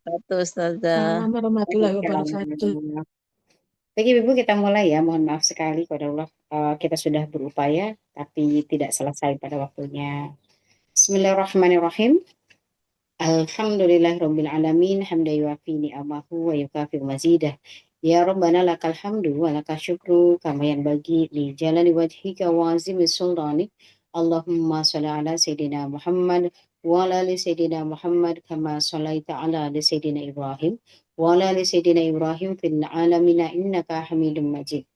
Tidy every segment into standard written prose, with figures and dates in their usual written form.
Satu Ustazah. Salam warahmatullahi wabarakatuh. Baik, Ibu, kita mulai ya. Mohon maaf sekali kepada Allah. Kita sudah berupaya, tapi tidak selesai pada waktunya. Bismillahirrahmanirrahim. Alhamdulillahirabbil alamin, hamdan yuafi ni'amahu wa yukafi mazidah. Ya Rabbana lakal hamdu wa lakal syukru kama yanbaghi li jalali wajhika wa azimi sultani. Allahumma shalli ala sayyidina Muhammad wa ala ali sayyidina Muhammad kama shallaita ala ali sayyidina Ibrahim wa ala ali sayyidina Ibrahim fil alamin innaka Hamidum Majid.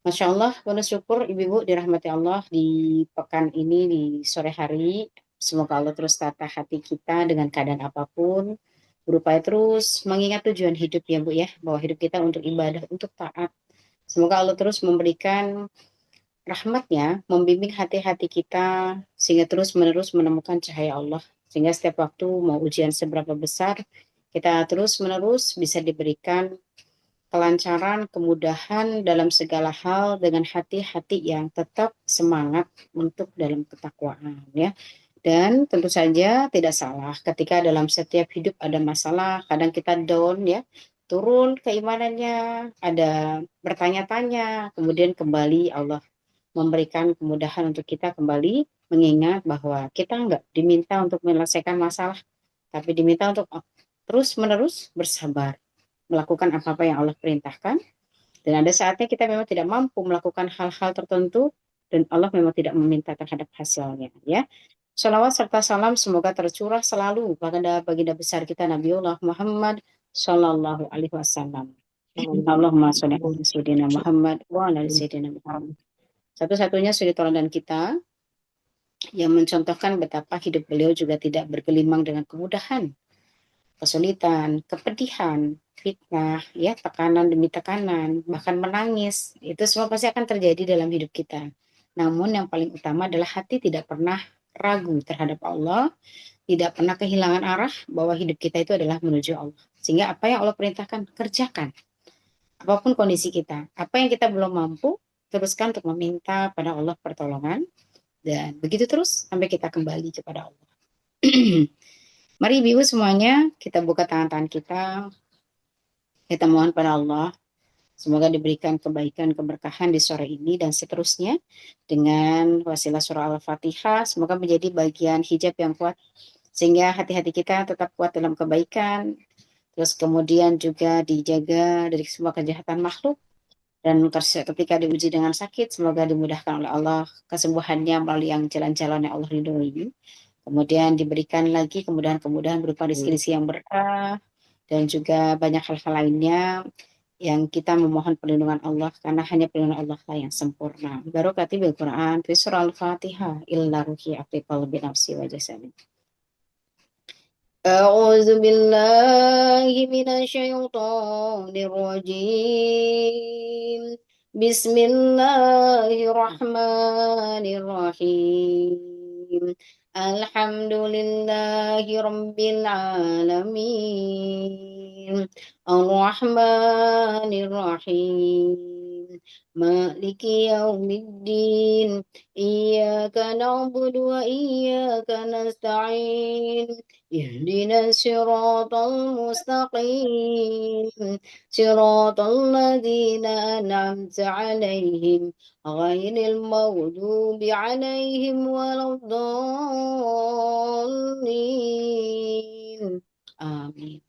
Masya Allah, penuh syukur Ibu-Ibu dirahmati Allah di pekan ini, di sore hari. Semoga Allah terus tata hati kita dengan keadaan apapun. Berupaya terus mengingat tujuan hidup ya Bu ya. Bahwa hidup kita untuk ibadah, untuk taat. Semoga Allah terus memberikan rahmatnya, membimbing hati-hati kita. Sehingga terus menerus menemukan cahaya Allah. Sehingga setiap waktu mau ujian seberapa besar, kita terus menerus bisa diberikan kelancaran, kemudahan dalam segala hal dengan hati-hati yang tetap semangat untuk dalam ketakwaan ya. Dan tentu saja tidak salah ketika dalam setiap hidup ada masalah, kadang kita down ya, turun keimanannya, ada bertanya-tanya, kemudian kembali Allah memberikan kemudahan untuk kita kembali mengingat bahwa kita enggak diminta untuk menyelesaikan masalah, tapi diminta untuk terus-menerus bersabar melakukan apa-apa yang Allah perintahkan. Dan ada saatnya kita memang tidak mampu melakukan hal-hal tertentu dan Allah memang tidak meminta terhadap hasilnya ya. Salawat serta salam semoga tercurah selalu pada baginda besar kita Nabiullah Muhammad Sallallahu Alaihi Wasallam. Allahumma sholli ala sayyidina Muhammad wa ala sayyidina Muhammad. Satu-satunya suri teladan kita yang mencontohkan betapa hidup beliau juga tidak bergelimang dengan kemudahan, kesulitan, kepedihan, fitnah, ya tekanan demi tekanan, bahkan menangis, itu semua pasti akan terjadi dalam hidup kita. Namun yang paling utama adalah hati tidak pernah ragu terhadap Allah, tidak pernah kehilangan arah bahwa hidup kita itu adalah menuju Allah. Sehingga apa yang Allah perintahkan, kerjakan. Apapun kondisi kita, apa yang kita belum mampu, teruskan untuk meminta pada Allah pertolongan, dan begitu terus sampai kita kembali kepada Allah. Mari ibu semuanya kita buka tangan-tangan kita mohon pada Allah semoga diberikan kebaikan keberkahan di sore ini dan seterusnya dengan wasilah surah Al-Fatihah semoga menjadi bagian hijab yang kuat sehingga hati-hati kita tetap kuat dalam kebaikan, terus kemudian juga dijaga dari semua kejahatan makhluk, dan ketika diuji dengan sakit semoga dimudahkan oleh Allah kesembuhannya melalui yang jalan-jalan yang Allah ridhoi. Kemudian diberikan lagi kemudahan-kemudahan berupa rezeki yang berkah dan juga banyak hal-hal lainnya yang kita memohon perlindungan Allah karena hanya perlindungan Allah lah yang sempurna. Barokati bil Quran fi surah Al-Fatihah illa ruhi aqibal bi nafsi wa jasadi. A'udzu billahi minasyaitonir rajim. Bismillahirrahmanirrahim. Alhamdulillahi rabbil alamin. Ar-Rahmanir Rahim. Maliki yaumiddin. Iyyaka na'budu wa iyyaka nasta'in. اهدنا الصراط المستقيم صراط الذين أنعمت عليهم غير المغضوب عليهم ولا الضالين آمين.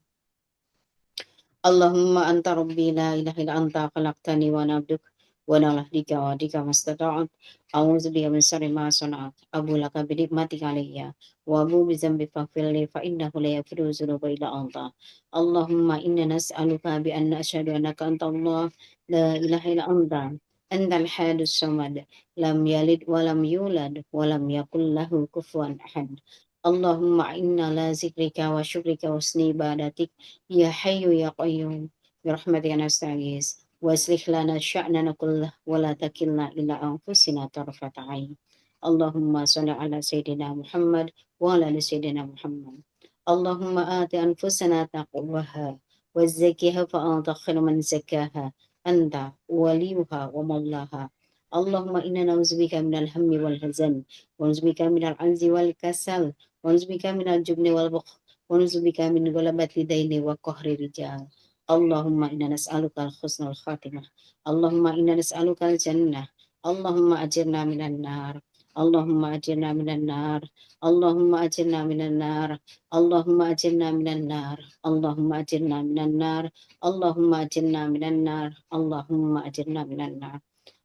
Allahumma anta rabbi la ilaha illa anta khalaqtani wa ana abduk wa ana ahdika wa adika mastata'at a'udzu bika min syarri ma sana'at abu laka bi nikmatika alayya wa abu bi dzambi faghfirli fa innahu la yaghfiru dzunuba illa anta. Allahumma inna nas'aluka bi anna asyhadu annaka anta Allah la ilaha illa anta antal hadus samad lam yalid wa lam yulad wa lam yakul lahu kufuwan ahad. Allahumma inna la zikrika wa syukrika wa husni ibadatik ya hayyu ya qayyum birahmatika nastaghis waslih lana sya'nana kullah wa la takilna ila anfusina tarfata ain. Allahumma shalli ala sayyidina Muhammad wa ala ali sayyidina Muhammad. Allahumma ati anfusana taqwaha wa zakkiha fa anta khairu man zakkaha anta waliyuha wa maulaha. Allahumma inna na'udzubika minal hammi wal hazan wa na'udzubika minal anzi wal kasal wa na'udzubika minal jubni wal bukhl wa nuzubika min ghalabati daini wa qahri rijal. Allahumma inna nas'aluka al-husnul khatimah. Allahumma inna nas'aluka al-jannah. Allahumma ajirna minan nar. Allahumma ajirna minan nar. Allahumma ajirna minan nar. Allahumma ajirna minan nar. Allahumma ajirna minan nar. Allahumma ajirna minan nar. Allahumma ajirna minan nar.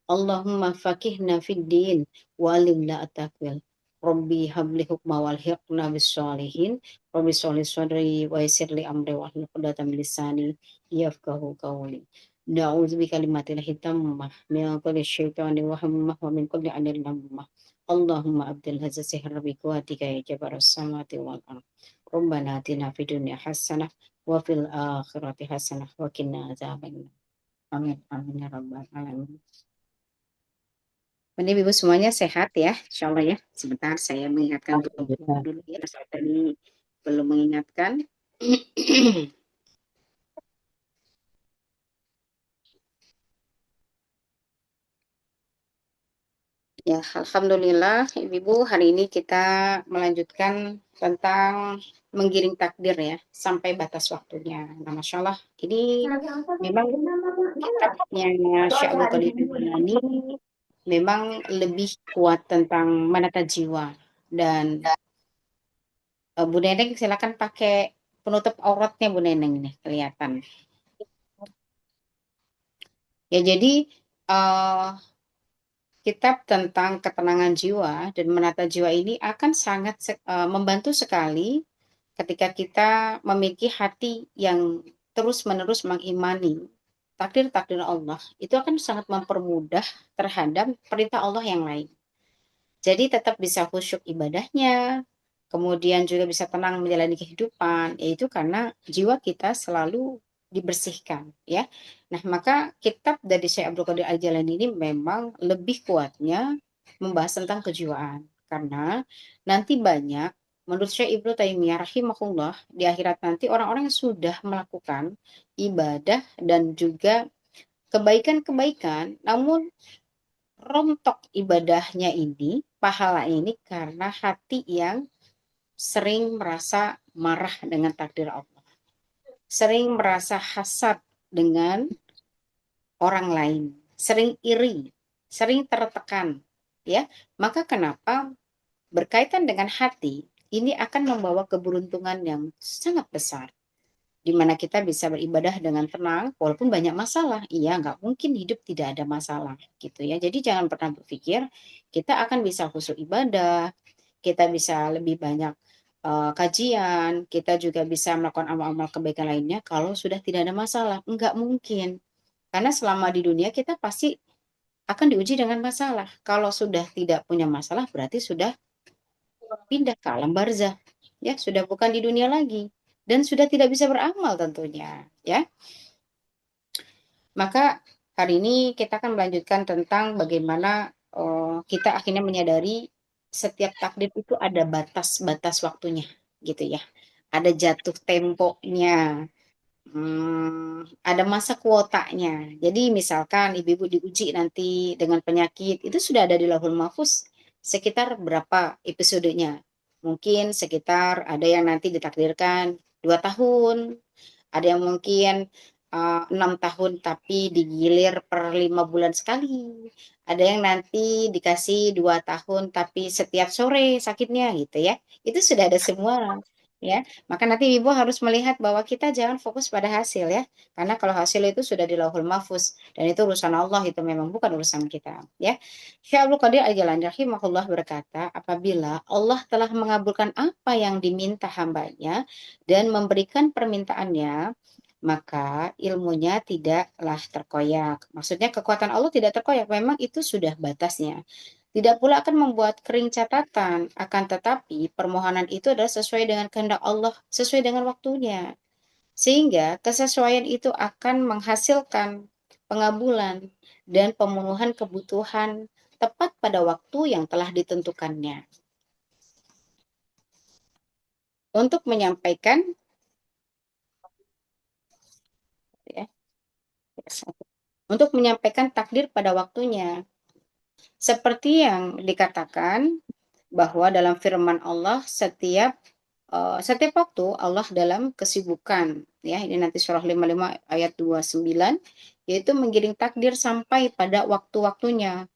Allahumma faqihna fid din wa alimna at-taqwal. Rabbi habli hukma wal hiqna bis sholihin. Rabbi sholih sadri wa yassir li amri wa hlul 'uqdatam min lisani yafqahu qawli. Na'udzu bi kalimatil hitammah min kulli syaitani wa hammah wa min kulli anil lammah. Allahumma abdil hadza sihr bi quwwatika ya jabarus samawati wal ardh. Rabbana atina fid dunya hasanah wa fil akhirati hasanah wa qina adzabannar. Amin amin ya rabbal alamin. Ini Ibu semuanya sehat ya, insya Allah ya. Sebentar saya mengingatkan Alhamdulillah. dulu ya, saya tadi belum mengingatkan. Ya, Alhamdulillah Ibu, hari ini kita melanjutkan tentang menggiring takdir ya, sampai batas waktunya. Nah, Masya Allah, ini memang kitabnya Syekh Abdul Qadir ini memang lebih kuat tentang menata jiwa. Dan Bu Neneng silakan pakai penutup auratnya Bu Neneng ini kelihatan. Ya, jadi kitab tentang ketenangan jiwa dan menata jiwa ini akan sangat membantu sekali ketika kita memiliki hati yang terus-menerus mengimani takdir-takdir Allah. Itu akan sangat mempermudah terhadap perintah Allah yang lain. Jadi tetap bisa khusyuk ibadahnya, kemudian juga bisa tenang menjalani kehidupan, yaitu karena jiwa kita selalu dibersihkan, ya. Nah, maka kitab dari Syekh Abdul Qadir Al-Jailani ini memang lebih kuatnya membahas tentang kejiwaan, karena nanti banyak menurut Syekh Ibnu Taimiyah rahimahullah di akhirat nanti orang-orang yang sudah melakukan ibadah dan juga kebaikan-kebaikan, namun rontok ibadahnya ini, pahala ini karena hati yang sering merasa marah dengan takdir Allah. Sering merasa hasad dengan orang lain, sering iri, sering tertekan, ya. Maka kenapa berkaitan dengan hati ini akan membawa keberuntungan yang sangat besar, di mana kita bisa beribadah dengan tenang walaupun banyak masalah. Iya, nggak mungkin hidup tidak ada masalah gitu ya. Jadi jangan pernah berpikir kita akan bisa khusyuk ibadah, kita bisa lebih banyak kajian, kita juga bisa melakukan amal-amal kebaikan lainnya kalau sudah tidak ada masalah. Nggak mungkin. Karena selama di dunia kita pasti akan diuji dengan masalah. Kalau sudah tidak punya masalah berarti sudah pindah ke alam barzah. Ya, sudah bukan di dunia lagi dan sudah tidak bisa beramal tentunya, ya. Maka hari ini kita akan melanjutkan tentang bagaimana kita akhirnya menyadari setiap takdir itu ada batas-batas waktunya, gitu ya. Ada jatuh temponya, ada masa kuotanya. Jadi misalkan ibu-ibu diuji nanti dengan penyakit, itu sudah ada di Lauhul Mahfuz sekitar berapa episodenya. Mungkin sekitar ada yang nanti ditakdirkan 2 tahun, ada yang mungkin 6 tahun tapi digilir per 5 bulan sekali. Ada yang nanti dikasih 2 tahun tapi setiap sore sakitnya gitu ya. Itu sudah ada semua ya. Maka nanti ibu harus melihat bahwa kita jangan fokus pada hasil ya. Karena kalau hasil itu sudah di Lauhul Mahfuz dan itu urusan Allah, itu memang bukan urusan kita ya. Syekh Abdul Qadir Al-Jailani rahimahullah berkata, apabila Allah telah mengabulkan apa yang diminta hambanya dan memberikan permintaannya, maka ilmunya tidaklah terkoyak. Maksudnya kekuatan Allah tidak terkoyak, memang itu sudah batasnya. Tidak pula akan membuat kering catatan, akan tetapi permohonan itu adalah sesuai dengan kehendak Allah, sesuai dengan waktunya. Sehingga kesesuaian itu akan menghasilkan pengabulan dan pemenuhan kebutuhan tepat pada waktu yang telah ditentukannya. Untuk menyampaikan ya, untuk menyampaikan takdir pada waktunya. Seperti yang dikatakan bahwa dalam firman Allah setiap setiap waktu Allah dalam kesibukan, ya ini nanti surah 55 ayat 29, yaitu menggiring takdir sampai pada waktu-waktunya.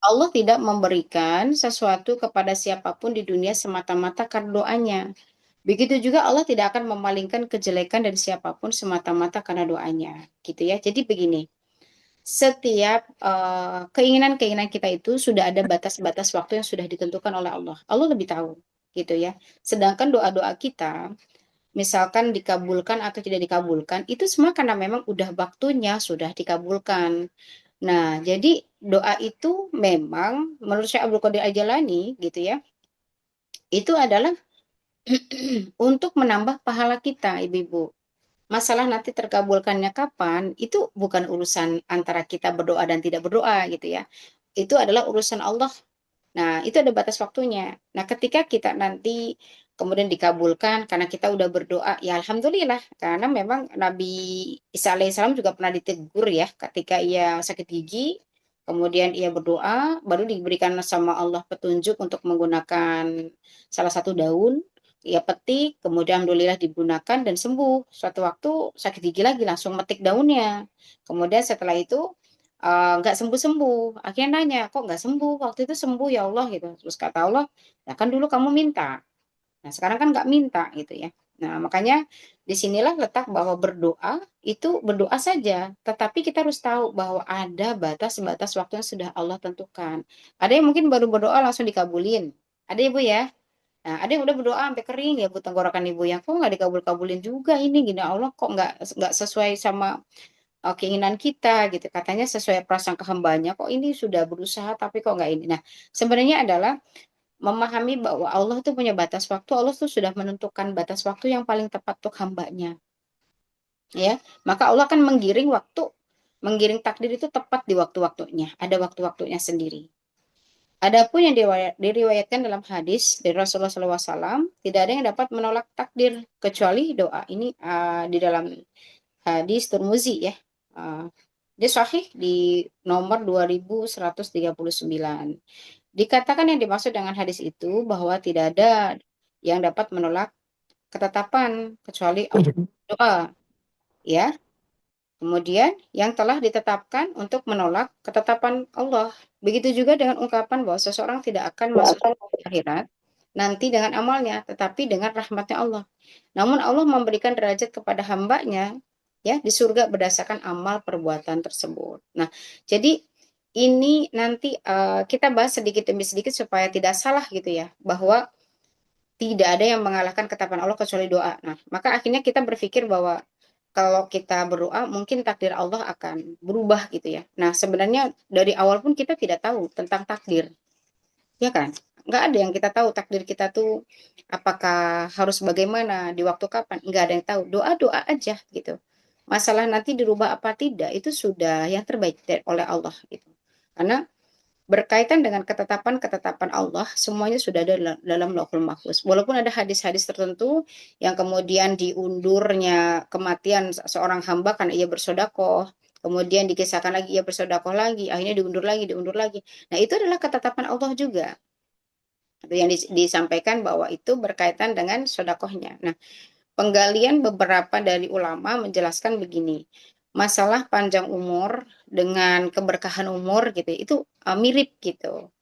Allah tidak memberikan sesuatu kepada siapapun di dunia semata-mata karena doanya. Begitu juga Allah tidak akan memalingkan kejelekan dari siapapun semata-mata karena doanya, gitu ya. Jadi begini, setiap keinginan-keinginan kita itu sudah ada batas-batas waktu yang sudah ditentukan oleh Allah. Allah lebih tahu, gitu ya. Sedangkan doa-doa kita, misalkan dikabulkan atau tidak dikabulkan, itu semua karena memang udah waktunya sudah dikabulkan. Nah, jadi doa itu memang menurut Syekh Abdul Qadir Al-Jailani gitu ya, itu adalah untuk menambah pahala kita, Ibu-ibu. Masalah nanti terkabulkannya kapan, itu bukan urusan antara kita berdoa dan tidak berdoa gitu ya. Itu adalah urusan Allah. Nah, itu ada batas waktunya. Nah, ketika kita nanti kemudian dikabulkan karena kita udah berdoa, ya alhamdulillah. Karena memang Nabi Isa alaihissalam juga pernah ditegur ya ketika ia sakit gigi, kemudian ia berdoa, baru diberikan sama Allah petunjuk untuk menggunakan salah satu daun, ia petik, kemudian alhamdulillah digunakan dan sembuh. Suatu waktu sakit gigi lagi langsung metik daunnya. Kemudian setelah itu nggak sembuh-sembuh. Akhirnya nanya, kok nggak sembuh? Waktu itu sembuh ya Allah gitu. Terus kata Allah, nah kan dulu kamu minta. Nah sekarang kan nggak minta gitu ya. Nah makanya disinilah letak bahwa berdoa itu berdoa saja. Tetapi kita harus tahu bahwa ada batas-batas waktu yang sudah Allah tentukan. Ada yang mungkin baru berdoa langsung dikabulin. Ada ibu ya. Nah, ada yang udah berdoa sampai kering ya bu tenggorokan ibu yang kok nggak dikabul-kabulin juga ini gini Allah kok nggak sesuai sama keinginan kita gitu. Katanya sesuai prasangka hambanya, kok ini sudah berusaha tapi kok nggak ini. Nah, sebenarnya adalah memahami bahwa Allah tuh punya batas waktu, Allah tuh sudah menentukan batas waktu yang paling tepat untuk hambanya. Ya, maka Allah akan menggiring waktu, menggiring takdir itu tepat di waktu-waktunya, ada waktu-waktunya sendiri. Adapun yang diriwayatkan dalam hadis dari Rasulullah SAW, tidak ada yang dapat menolak takdir kecuali doa. Ini di dalam hadis Turmuzi ya. Uh, Dia sahih di nomor 2139. Dikatakan yang dimaksud dengan hadis itu bahwa tidak ada yang dapat menolak ketetapan kecuali doa, ya. Kemudian yang telah ditetapkan untuk menolak ketetapan Allah. Begitu juga dengan ungkapan bahwa seseorang tidak akan masuk akhirat nanti dengan amalnya, tetapi dengan rahmatnya Allah. Namun Allah memberikan derajat kepada hambanya ya di surga berdasarkan amal perbuatan tersebut. Nah, jadi ini nanti kita bahas sedikit demi sedikit supaya tidak salah gitu ya, bahwa tidak ada yang mengalahkan ketetapan Allah kecuali doa. Nah, maka akhirnya kita berpikir bahwa kalau kita berdoa mungkin takdir Allah akan berubah gitu ya. Nah, sebenarnya dari awal pun kita tidak tahu tentang takdir, ya kan? Nggak ada yang kita tahu takdir kita tuh apakah harus bagaimana di waktu kapan. Nggak ada yang tahu. Doa-doa aja gitu. Masalah nanti dirubah apa tidak itu sudah yang terbaik oleh Allah gitu. Karena berkaitan dengan ketetapan-ketetapan Allah, semuanya sudah ada dalam Lauhul Mahfuz. Walaupun ada hadis-hadis tertentu yang kemudian diundurnya kematian seorang hamba karena ia bersodakoh, kemudian dikisahkan lagi ia bersodakoh lagi, akhirnya diundur lagi. Nah itu adalah ketetapan Allah juga. Yang disampaikan bahwa itu berkaitan dengan sodakohnya. Nah, penggalian beberapa dari ulama menjelaskan begini, masalah panjang umur dengan keberkahan umur gitu, itu mirip gitu.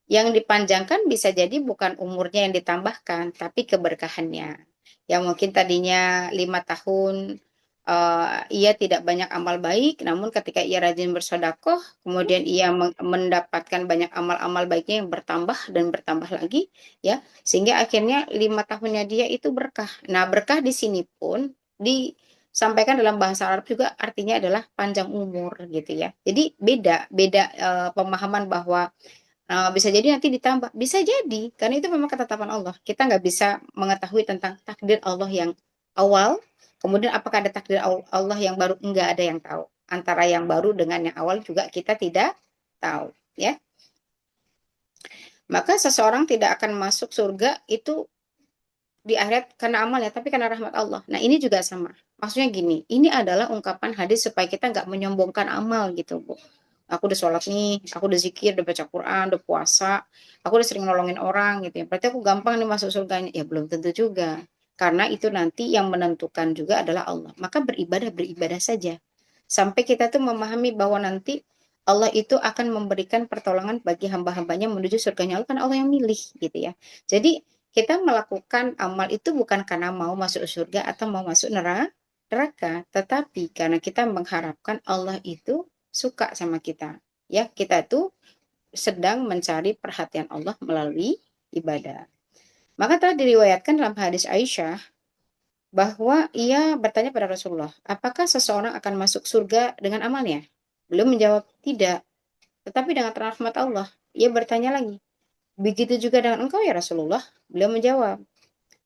Yang dipanjangkan bisa jadi bukan umurnya yang ditambahkan, tapi keberkahannya. Yang mungkin tadinya 5 tahun, ia tidak banyak amal baik, namun ketika ia rajin bersodakoh, kemudian ia mendapatkan banyak amal-amal baiknya yang bertambah dan bertambah lagi, ya, sehingga akhirnya 5 tahunnya dia itu berkah. Nah, berkah di sini pun disampaikan dalam bahasa Arab juga artinya adalah panjang umur gitu ya. Jadi beda beda pemahaman bahwa bisa jadi nanti ditambah, bisa jadi karena itu memang ketetapan Allah. Kita nggak bisa mengetahui tentang takdir Allah yang awal, kemudian apakah ada takdir Allah yang baru, nggak ada yang tahu. Antara yang baru dengan yang awal juga kita tidak tahu, ya. Maka seseorang tidak akan masuk surga itu di akhirat karena amalnya, tapi karena rahmat Allah. Nah ini juga sama. Maksudnya gini, ini adalah ungkapan hadis supaya kita nggak menyombongkan amal gitu, Bu. Aku udah sholat nih, aku udah zikir, udah baca Quran, udah puasa, aku udah sering nolongin orang gitu ya. Berarti aku gampang nih masuk surganya. Ya belum tentu juga. Karena itu nanti yang menentukan juga adalah Allah. Maka beribadah saja. Sampai kita tuh memahami bahwa nanti Allah itu akan memberikan pertolongan bagi hamba-hambanya menuju surganya Allah, kan Allah yang milih gitu ya. Jadi kita melakukan amal itu bukan karena mau masuk surga atau mau masuk neraka, tetapi karena kita mengharapkan Allah itu suka sama kita. Ya, kita tuh sedang mencari perhatian Allah melalui ibadah. Maka telah diriwayatkan dalam hadis Aisyah bahwa ia bertanya pada Rasulullah, apakah seseorang akan masuk surga dengan amalnya? Beliau menjawab, tidak, tetapi dengan rahmat Allah. Ia bertanya lagi, begitu juga dengan engkau ya Rasulullah? Beliau menjawab,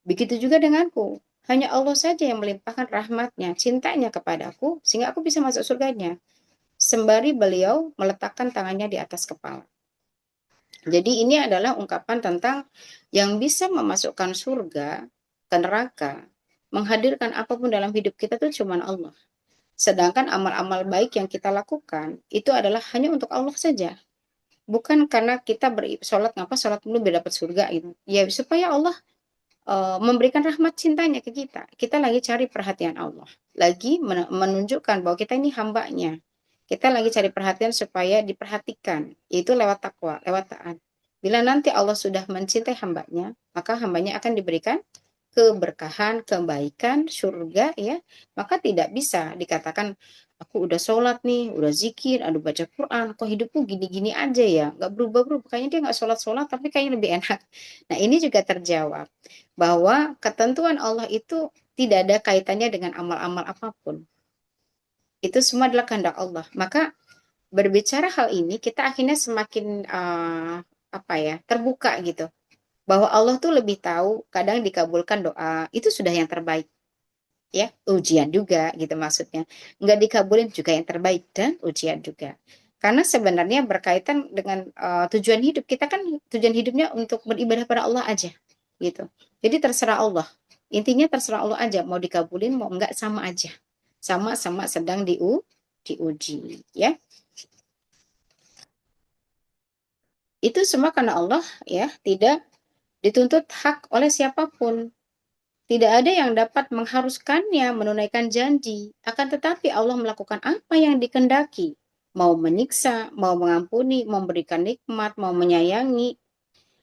begitu juga denganku. Hanya Allah saja yang melimpahkan rahmatnya, cintanya kepadaku, sehingga aku bisa masuk surganya. Sembari beliau meletakkan tangannya di atas kepala. Jadi ini adalah ungkapan tentang yang bisa memasukkan surga ke neraka, menghadirkan apapun dalam hidup kita itu cuma Allah. Sedangkan amal-amal baik yang kita lakukan itu adalah hanya untuk Allah saja. Bukan karena kita sholat ngapa sholat dulu biar dapat surga gitu. Ya supaya Allah memberikan rahmat cintanya ke kita. Kita lagi cari perhatian Allah. Lagi menunjukkan bahwa kita ini hambanya. Kita lagi cari perhatian supaya diperhatikan. Itu lewat takwa, lewat taat. Bila nanti Allah sudah mencintai hambanya, maka hambanya akan diberikan keberkahan, kebaikan, surga ya, maka tidak bisa dikatakan aku udah sholat nih, udah zikir, aduh baca Quran, kok hidupku gini-gini aja ya, nggak berubah-berubah, kayaknya dia nggak sholat-sholat tapi kayaknya lebih enak. Nah ini juga terjawab bahwa ketentuan Allah itu tidak ada kaitannya dengan amal-amal apapun. Itu semua adalah kehendak Allah. Maka berbicara hal ini kita akhirnya semakin apa ya terbuka gitu bahwa Allah tuh lebih tahu kadang dikabulkan doa itu sudah yang terbaik ya ujian juga gitu maksudnya nggak dikabulin juga yang terbaik dan ujian juga karena sebenarnya berkaitan dengan tujuan hidup kita kan tujuan hidupnya untuk beribadah pada Allah aja gitu jadi terserah Allah intinya terserah Allah aja mau dikabulin mau enggak sama aja sama-sama sedang diuji ya itu semua karena Allah ya tidak dituntut hak oleh siapapun. Tidak ada yang dapat mengharuskannya menunaikan janji. Akan tetapi Allah melakukan apa yang dikehendaki. Mau menyiksa, mau mengampuni, memberikan nikmat, mau menyayangi,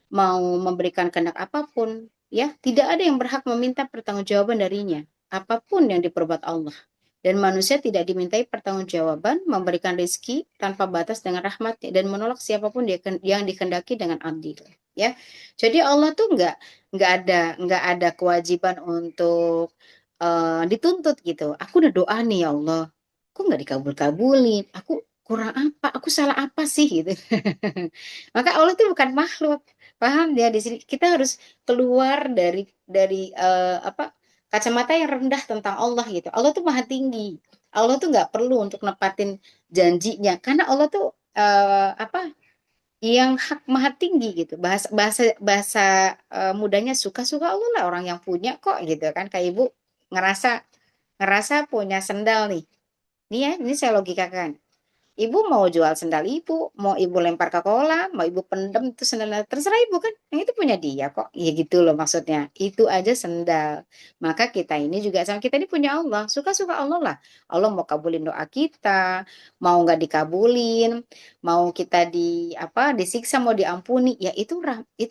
mau memberikan kehendak apapun. Ya, tidak ada yang berhak meminta pertanggungjawaban darinya. Apapun yang diperbuat Allah. Dan manusia tidak dimintai pertanggungjawaban memberikan rezeki tanpa batas dengan rahmatnya dan menolak siapapun yang dikehendaki dengan adil. Ya, jadi Allah tuh nggak ada kewajiban untuk dituntut gitu. Aku udah doa nih ya Allah, kok nggak dikabul-kabulin? Aku kurang apa? Aku salah apa sih gitu? Maka Allah itu bukan makhluk, paham ya di sini kita harus keluar dari apa kacamata yang rendah tentang Allah gitu. Allah tuh maha tinggi. Allah tuh nggak perlu untuk nepatin janjinya karena Allah tuh apa yang hak maha tinggi gitu. Bahasa bahasa bahasa mudahnya suka-suka Allah lah orang yang punya kok gitu kan. Kayak ibu ngerasa ngerasa punya sendal nih. Nih ya, ini saya logikakan. Ibu mau jual sendal ibu, mau ibu lempar ke kolam, mau ibu pendem itu sendalnya terserah ibu kan. Yang itu punya dia kok. Ya gitu loh maksudnya. Itu aja sendal. Maka kita ini juga sama kita ini punya Allah. Suka-suka Allah lah. Allah mau kabulin doa kita, mau nggak dikabulin, mau kita di apa disiksa, mau diampuni, ya itu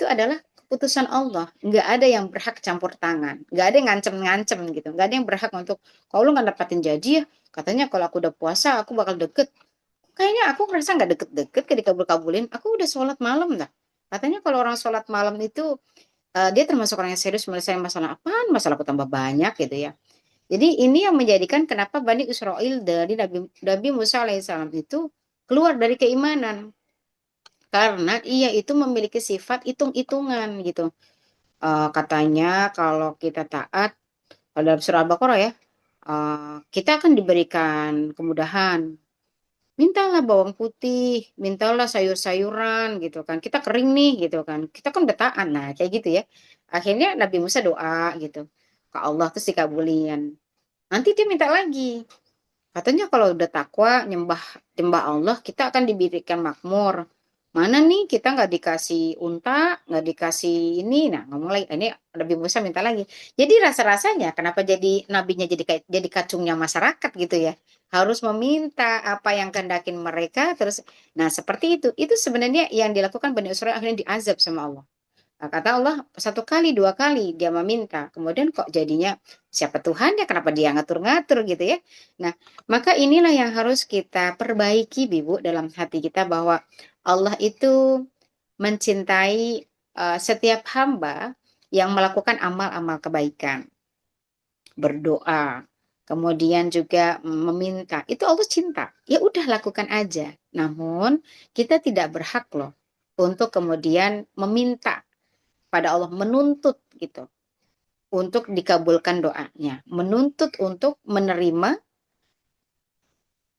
adalah keputusan Allah. Nggak ada yang berhak campur tangan. Nggak ada yang ngancem-ngancem gitu. Nggak ada yang berhak untuk kalau lu nggak dapatin janji ya, katanya kalau aku udah puasa aku bakal deket. Kayaknya aku ngerasa nggak deket-deket ke dikabul-kabulin. Aku udah sholat malam dah. Katanya kalau orang sholat malam itu dia termasuk orang yang serius menyelesaikan masalah apaan? Masalahku tambah banyak gitu ya. Jadi ini yang menjadikan kenapa Bani Israel dari Nabi Musa alaihissalam itu keluar dari keimanan. Karena ia itu memiliki sifat hitung-hitungan gitu. Katanya kalau kita taat, kalau dalam surah Al-Baqarah ya, kita akan diberikan kemudahan. Mintalah bawang putih, mintalah sayur-sayuran gitu kan. Kita kering nih gitu kan. Kita kan udah taat nah kayak gitu ya. Akhirnya Nabi Musa doa gitu ke Allah terus dikabulin. Nanti dia minta lagi. Katanya kalau udah takwa, nyembah nyembah Allah, kita akan diberikan makmur. Mana nih kita nggak dikasih unta, nggak dikasih ini, nah ngomong lagi, ini Nabi Musa minta lagi. Jadi rasa-rasanya kenapa jadi nabinya jadi kayak jadi kacungnya masyarakat gitu ya? Harus meminta apa yang kehendakin mereka, terus, nah seperti itu sebenarnya yang dilakukan Bani Israil akhirnya diazab sama Allah. Nah, kata Allah, satu kali, dua kali dia meminta. Kemudian kok jadinya siapa Tuhan ya? Kenapa dia ngatur-ngatur gitu ya? Nah, maka inilah yang harus kita perbaiki, Bibu, dalam hati kita bahwa Allah itu mencintai setiap hamba yang melakukan amal-amal kebaikan, berdoa, kemudian juga meminta. Itu Allah cinta. Ya udah lakukan aja. Namun kita tidak berhak loh untuk kemudian meminta pada Allah, menuntut gitu untuk dikabulkan doanya, menuntut untuk menerima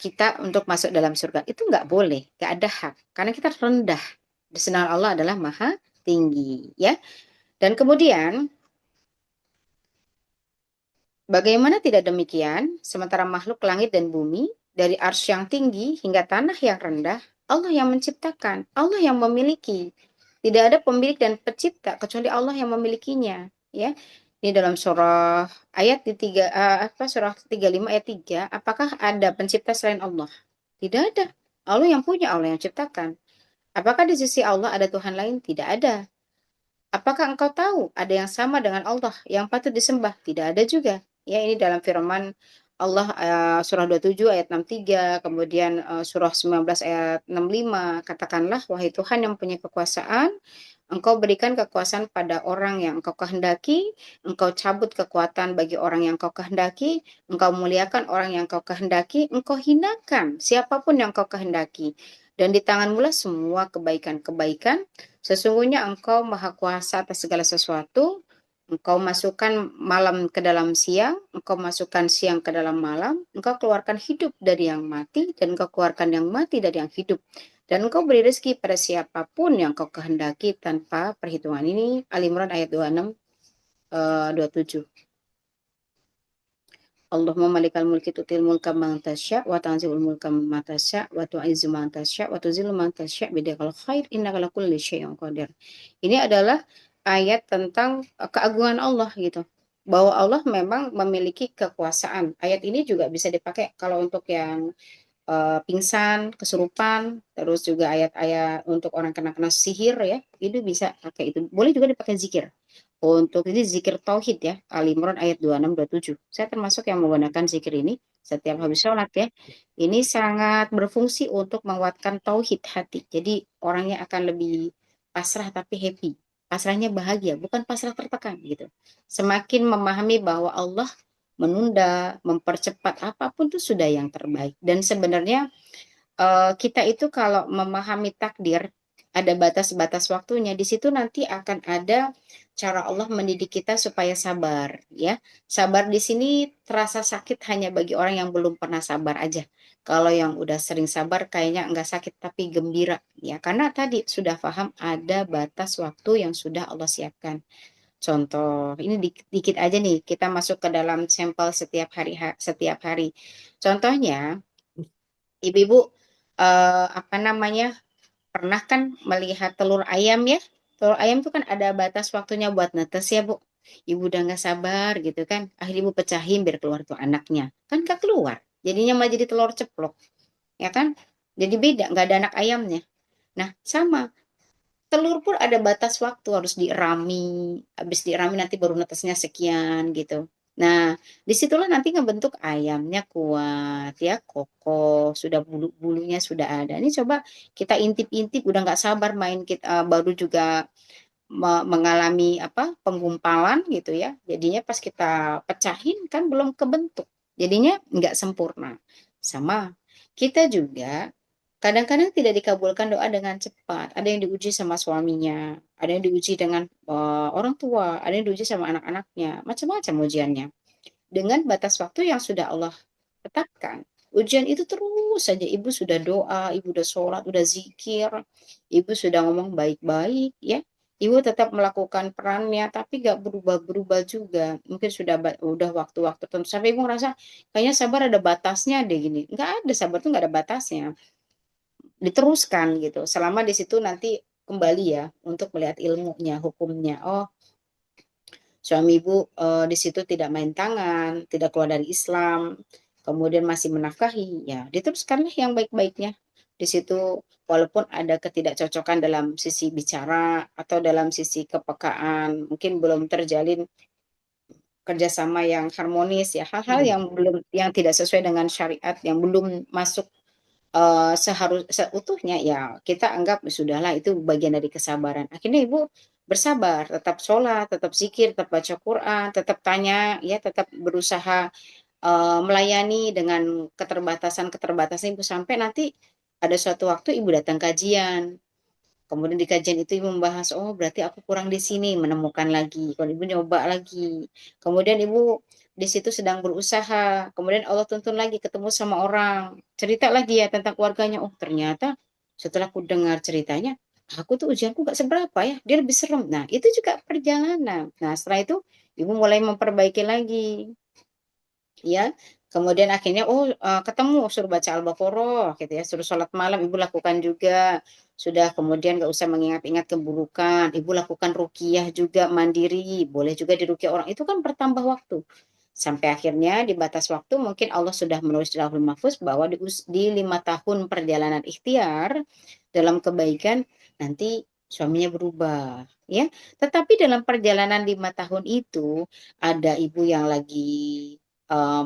kita untuk masuk dalam surga. Itu nggak boleh, nggak ada hak, karena kita rendah. Sedangkan Allah adalah maha tinggi, ya. Dan kemudian bagaimana tidak demikian, sementara makhluk langit dan bumi, dari arsy yang tinggi hingga tanah yang rendah, Allah yang menciptakan, Allah yang memiliki. Tidak ada pemilik dan pencipta kecuali Allah yang memilikinya, ya. Ini dalam surah ayat di surah 35 ayat 3, apakah ada pencipta selain Allah? Tidak ada. Allah yang punya, Allah yang ciptakan. Apakah di sisi Allah ada Tuhan lain? Tidak ada. Apakah engkau tahu ada yang sama dengan Allah yang patut disembah? Tidak ada juga. Ya, ini dalam firman Allah surah 27 ayat 63, kemudian surah 19 ayat 65, katakanlah wahai Tuhan yang punya kekuasaan, engkau berikan kekuasaan pada orang yang engkau kehendaki, engkau cabut kekuatan bagi orang yang engkau kehendaki, engkau muliakan orang yang engkau kehendaki, engkau hinakan siapapun yang engkau kehendaki. Dan di tanganmu lah semua kebaikan-kebaikan. Sesungguhnya engkau maha kuasa atas segala sesuatu. Engkau masukkan malam ke dalam siang, engkau masukkan siang ke dalam malam, engkau keluarkan hidup dari yang mati, dan engkau keluarkan yang mati dari yang hidup. Dan engkau beri rezeki pada siapapun yang kau kehendaki tanpa perhitungan. Ini Al-Imran ayat 26, 27. Allahumma malikal mulki tutil mulka man tasya wa tanzi'ul mulka man tasya wa tu'izzu man tasya wa tuzillu man tasya bidakal khair innaka ala kulli syai'in qadir. Ini adalah ayat tentang keagungan Allah gitu. Bahwa Allah memang memiliki kekuasaan. Ayat ini juga bisa dipakai kalau untuk yang pingsan, kesurupan, terus juga ayat-ayat untuk orang kena sihir ya, itu bisa pakai itu. Boleh juga dipakai zikir. Untuk ini zikir tauhid ya, Al-Imran ayat 26 27. Saya termasuk yang menggunakan zikir ini setiap habis sholat ya. Ini sangat berfungsi untuk menguatkan tauhid hati. Jadi orangnya akan lebih pasrah tapi happy. Pasrahnya bahagia, bukan pasrah tertekan gitu. Semakin memahami bahwa Allah menunda, mempercepat apapun itu sudah yang terbaik. Dan sebenarnya kita itu kalau memahami takdir, ada batas-batas waktunya, di situ nanti akan ada cara Allah mendidik kita supaya sabar, ya. Sabar di sini terasa sakit hanya bagi orang yang belum pernah sabar aja. Kalau yang udah sering sabar kayaknya enggak sakit tapi gembira, ya. Karena tadi sudah paham ada batas waktu yang sudah Allah siapkan. Contoh, ini dikit aja nih, kita masuk ke dalam sampel setiap hari setiap hari. Contohnya, ibu-ibu apa namanya, pernah kan melihat telur ayam ya? Telur ayam itu kan ada batas waktunya buat netes ya, Bu. Ibu udah nggak sabar gitu kan, akhirnya ibu pecahin biar keluar tuh anaknya. Kan nggak keluar, jadinya malah jadi telur ceplok, ya kan? Jadi beda, nggak ada anak ayamnya. Nah, sama. Telur pun ada batas waktu, harus dirami, habis dirami nanti baru netesnya sekian gitu. Nah, disitulah nanti ngebentuk ayamnya kuat ya, kokoh, sudah bulu-bulunya sudah ada. Ini coba kita intip-intip, udah nggak sabar main kita baru juga mengalami apa penggumpalan gitu ya. Jadinya pas kita pecahin kan belum kebentuk. Jadinya nggak sempurna. Sama kita juga kadang-kadang tidak dikabulkan doa dengan cepat. Ada yang diuji sama suaminya, ada yang diuji dengan orang tua, ada yang diuji sama anak-anaknya, macam-macam ujiannya. Dengan batas waktu yang sudah Allah tetapkan. Ujian itu terus saja. Ibu sudah doa, ibu sudah sholat, sudah zikir, ibu sudah ngomong baik-baik, ya. Ibu tetap melakukan perannya, tapi nggak berubah-berubah juga. Mungkin udah waktu-waktu tertentu sampai ibu ngerasa kayaknya sabar ada batasnya deh gini. Nggak ada, sabar tuh nggak ada batasnya. Diteruskan gitu. Selama di situ nanti kembali ya untuk melihat ilmunya, hukumnya. Oh, suami ibu di situ tidak main tangan, tidak keluar dari Islam, kemudian masih menafkahi, ya diteruskanlah yang baik-baiknya. Di situ walaupun ada ketidakcocokan dalam sisi bicara atau dalam sisi kepekaan, mungkin belum terjalin kerjasama yang harmonis ya, hal-hal yang yang tidak sesuai dengan syariat, yang belum masuk seutuhnya ya kita anggap sudahlah itu bagian dari kesabaran. Akhirnya ibu bersabar, tetap sholat, tetap zikir, tetap baca Quran, tetap tanya, ya tetap berusaha melayani dengan keterbatasan-keterbatasan ibu sampai nanti ada suatu waktu ibu datang kajian. Kemudian di kajian itu ibu membahas, oh berarti aku kurang di sini, menemukan lagi. Kalau ibu nyoba lagi. Kemudian ibu di situ sedang berusaha. Kemudian Allah tuntun lagi ketemu sama orang. Cerita lagi ya tentang keluarganya. Oh ternyata setelah aku dengar ceritanya, aku tuh ujianku gak seberapa ya. Dia lebih serem. Nah itu juga perjalanan. Nah setelah itu ibu mulai memperbaiki lagi, ya. Kemudian akhirnya ketemu suruh baca Al-Baqarah gitu ya, suruh sholat malam ibu lakukan juga. Sudah kemudian nggak usah mengingat-ingat keburukan, ibu lakukan ruqyah juga mandiri, boleh juga diruqyah orang, itu kan bertambah waktu. Sampai akhirnya di batas waktu mungkin Allah sudah menulis di Lauhul Mahfuz bahwa di 5 tahun perjalanan ikhtiar dalam kebaikan nanti suaminya berubah, ya. Tetapi dalam perjalanan 5 tahun itu ada ibu yang lagi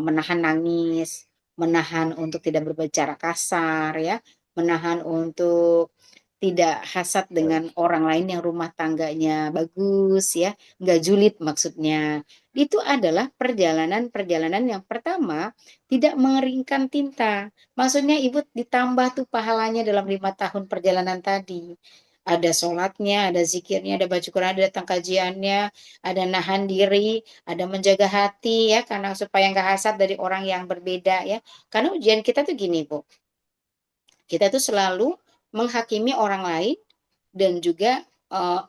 menahan nangis, menahan untuk tidak berbicara kasar ya, menahan untuk tidak hasad dengan orang lain yang rumah tangganya bagus ya, nggak julid maksudnya. Itu adalah perjalanan-perjalanan yang pertama tidak mengeringkan tinta. Maksudnya ibu ditambah tuh pahalanya dalam 5 tahun perjalanan tadi. Ada sholatnya, ada zikirnya, ada baca Quran, ada datang kajiannya, ada nahan diri, ada menjaga hati ya karena supaya nggak hasad dari orang yang berbeda ya. Karena ujian kita tuh gini Bu, kita tuh selalu menghakimi orang lain dan juga uh,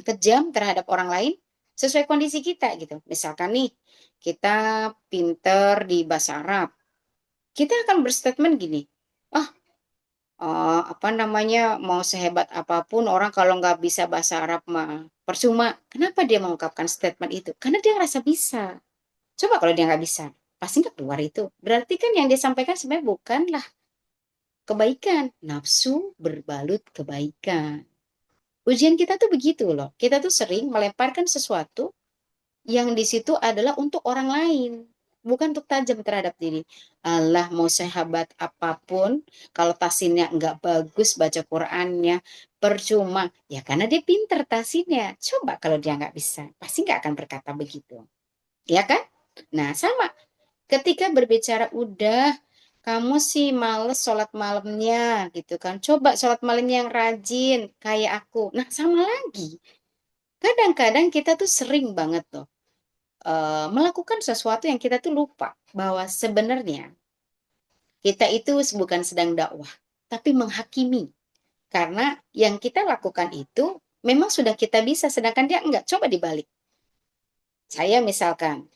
kejam terhadap orang lain sesuai kondisi kita gitu. Misalkan nih kita pinter di bahasa Arab, kita akan berstatement gini, ah apa namanya mau sehebat apapun orang kalau nggak bisa bahasa Arab mah percuma. Kenapa dia mengungkapkan statement itu? Karena dia ngerasa bisa. Coba kalau dia nggak bisa, pasti nggak keluar itu. Berarti kan yang dia sampaikan sebenarnya bukanlah kebaikan. Nafsu berbalut kebaikan. Ujian kita tuh begitu loh. Kita tuh sering melemparkan sesuatu yang di situ adalah untuk orang lain. Bukan untuk tajam terhadap diri. Allah mau sahabat apapun, kalau tasinnya nggak bagus baca Qurannya, percuma. Ya karena dia pinter tasinnya. Coba kalau dia nggak bisa, pasti nggak akan berkata begitu. Ya kan? Nah, sama. Ketika berbicara udah kamu sih males sholat malamnya gitu kan. Coba sholat malamnya yang rajin kayak aku. Nah sama lagi. Kadang-kadang kita tuh sering banget tuh melakukan sesuatu yang kita tuh lupa bahwa sebenarnya kita itu bukan sedang dakwah, tapi menghakimi. Karena yang kita lakukan itu memang sudah kita bisa, sedangkan dia enggak. Coba dibalik. Saya misalkan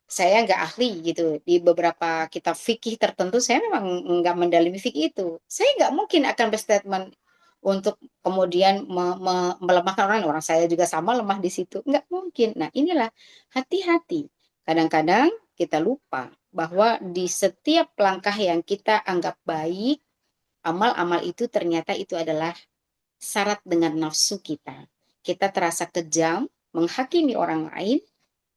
saya nggak ahli gitu di beberapa kitab fikih tertentu saya memang nggak mendalami fikih itu saya nggak mungkin akan berstatement untuk kemudian melemahkan orang saya juga sama lemah di situ nggak mungkin. Nah inilah hati-hati kadang-kadang kita lupa bahwa di setiap langkah yang kita anggap baik amal-amal itu ternyata itu adalah syarat dengan nafsu kita. Kita terasa kejam menghakimi orang lain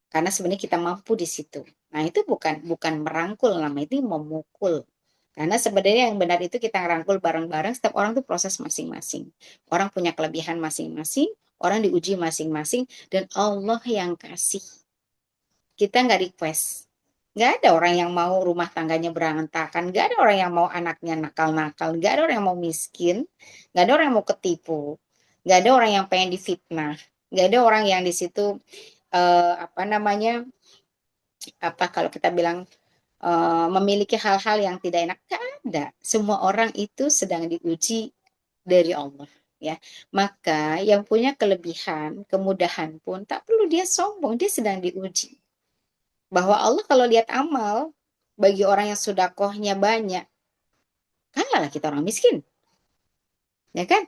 karena sebenarnya kita mampu di situ. Nah, itu bukan merangkul namanya itu memukul. Karena sebenarnya yang benar itu kita ngerangkul bareng-bareng, setiap orang tuh proses masing-masing. Orang punya kelebihan masing-masing, orang diuji masing-masing, dan Allah yang kasih. Kita nggak request. Nggak ada orang yang mau rumah tangganya berantakan, nggak ada orang yang mau anaknya nakal-nakal, nggak ada orang yang mau miskin, nggak ada orang yang mau ketipu, nggak ada orang yang pengen difitnah, nggak ada orang yang di situ apa namanya apa kalau kita bilang memiliki hal-hal yang tidak enak, nggak ada. Semua orang itu sedang diuji dari Allah. ya. Maka yang punya kelebihan, kemudahan pun tak perlu dia sombong, dia sedang diuji. Bahwa Allah kalau lihat amal bagi orang yang sedekahnya banyak, kalahlah kita orang miskin, ya kan?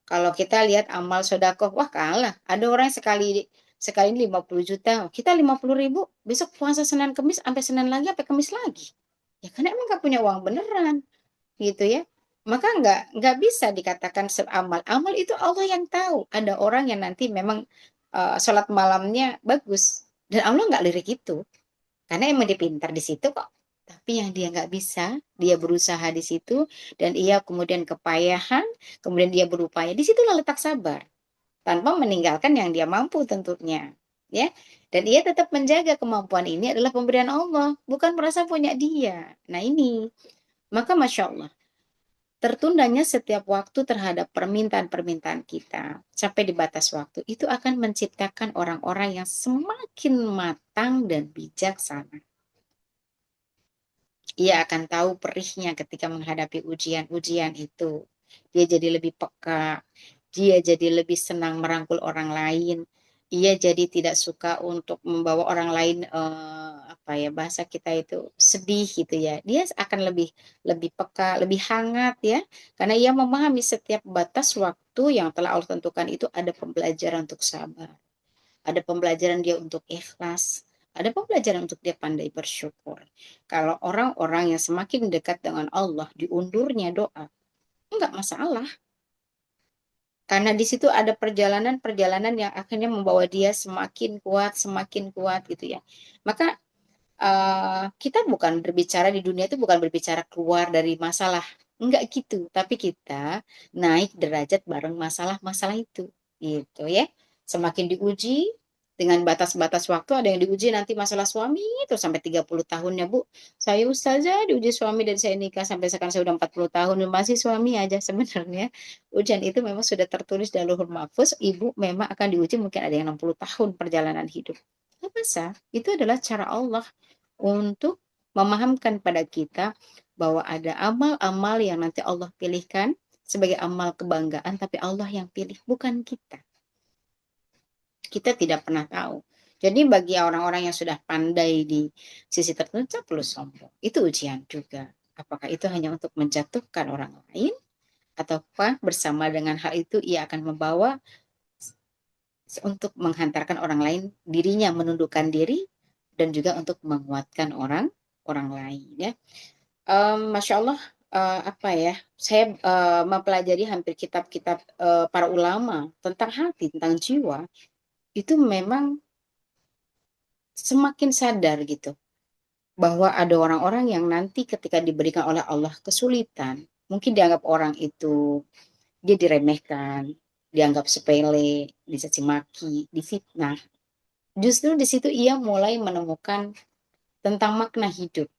Kalau kita lihat amal sedekah, wah kalah. Ada orang yang sekali 50 juta, kita 50.000, besok puasa Senin Kemis sampai Senin lagi, sampai Kemis lagi. Ya karena emang gak punya uang beneran, gitu ya. Maka nggak bisa dikatakan amal. Amal itu Allah yang tahu. Ada orang yang nanti memang sholat malamnya bagus, dan Allah nggak lirik itu. Karena emang dia pintar di situ kok. Tapi yang dia nggak bisa, dia berusaha di situ, dan ia kemudian kepayahan, kemudian dia berupaya. Di situlah letak sabar. Tanpa meninggalkan yang dia mampu tentunya. Ya, dan ia tetap menjaga kemampuan ini adalah pemberian Allah, bukan merasa punya dia. Nah ini, maka Masya Allah, tertundanya setiap waktu terhadap permintaan-permintaan kita sampai di batas waktu, itu akan menciptakan orang-orang yang semakin matang dan bijaksana. Ia akan tahu perihnya ketika menghadapi ujian-ujian itu. Dia jadi lebih peka, dia jadi lebih senang merangkul orang lain. Ia jadi tidak suka untuk membawa orang lain apa ya, bahasa kita itu sedih gitu ya. Dia akan lebih lebih peka, lebih hangat ya, karena ia memahami setiap batas waktu yang telah Allah tentukan itu ada pembelajaran untuk sabar. Ada pembelajaran dia untuk ikhlas, ada pembelajaran untuk dia pandai bersyukur. Kalau orang-orang yang semakin dekat dengan Allah, diundurnya doa, enggak masalah. Karena di situ ada perjalanan-perjalanan yang akhirnya membawa dia semakin kuat gitu ya. Maka kita bukan berbicara di dunia itu, bukan berbicara keluar dari masalah. Enggak gitu, tapi kita naik derajat bareng masalah-masalah itu. Gitu ya. Semakin diuji dengan batas-batas waktu, ada yang diuji nanti masalah suami itu sampai 30 tahunnya, Bu. Saya ustazah diuji suami dan saya nikah sampai sekarang saya udah 40 tahun masih suami aja sebenarnya. Ujian itu memang sudah tertulis dalam Lauhul Mahfuz, ibu memang akan diuji mungkin ada yang 60 tahun perjalanan hidup. Nggak bisa. Itu adalah cara Allah untuk memahamkan pada kita bahwa ada amal-amal yang nanti Allah pilihkan sebagai amal kebanggaan, tapi Allah yang pilih, bukan kita. Kita tidak pernah tahu. Jadi bagi orang-orang yang sudah pandai di sisi tertentu, tak perlu sombong. Itu ujian juga. Apakah itu hanya untuk menjatuhkan orang lain, ataukah bersama dengan hal itu ia akan membawa untuk menghantarkan orang lain, dirinya menundukkan diri, dan juga untuk menguatkan orang lain ya. Masya Allah, apa ya, saya mempelajari hampir kitab-kitab para ulama tentang hati, tentang jiwa, itu memang semakin sadar gitu bahwa ada orang-orang yang nanti ketika diberikan oleh Allah kesulitan, mungkin dianggap orang itu dia diremehkan, dianggap sepele, dicaci maki, difitnah. Justru di situ ia mulai menemukan tentang makna hidup.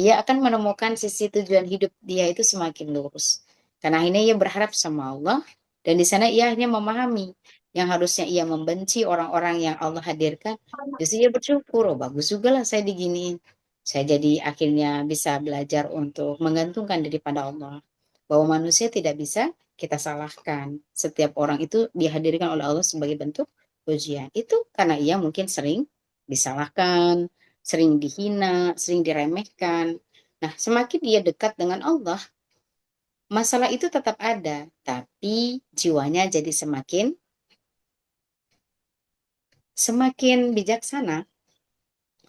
Ia akan menemukan sisi tujuan hidup dia itu semakin lurus. Karena akhirnya ia berharap sama Allah, dan di sana ia hanya memahami yang harusnya ia membenci orang-orang yang Allah hadirkan. Justru ia bersyukur, oh bagus juga lah saya diginiin. Saya jadi akhirnya bisa belajar untuk menggantungkan diri pada Allah. Bahwa manusia tidak bisa kita salahkan. Setiap orang itu dihadirkan oleh Allah sebagai bentuk ujian. Itu karena ia mungkin sering disalahkan, sering dihina, sering diremehkan. Nah, semakin dia dekat dengan Allah, masalah itu tetap ada, tapi jiwanya jadi semakin semakin bijaksana,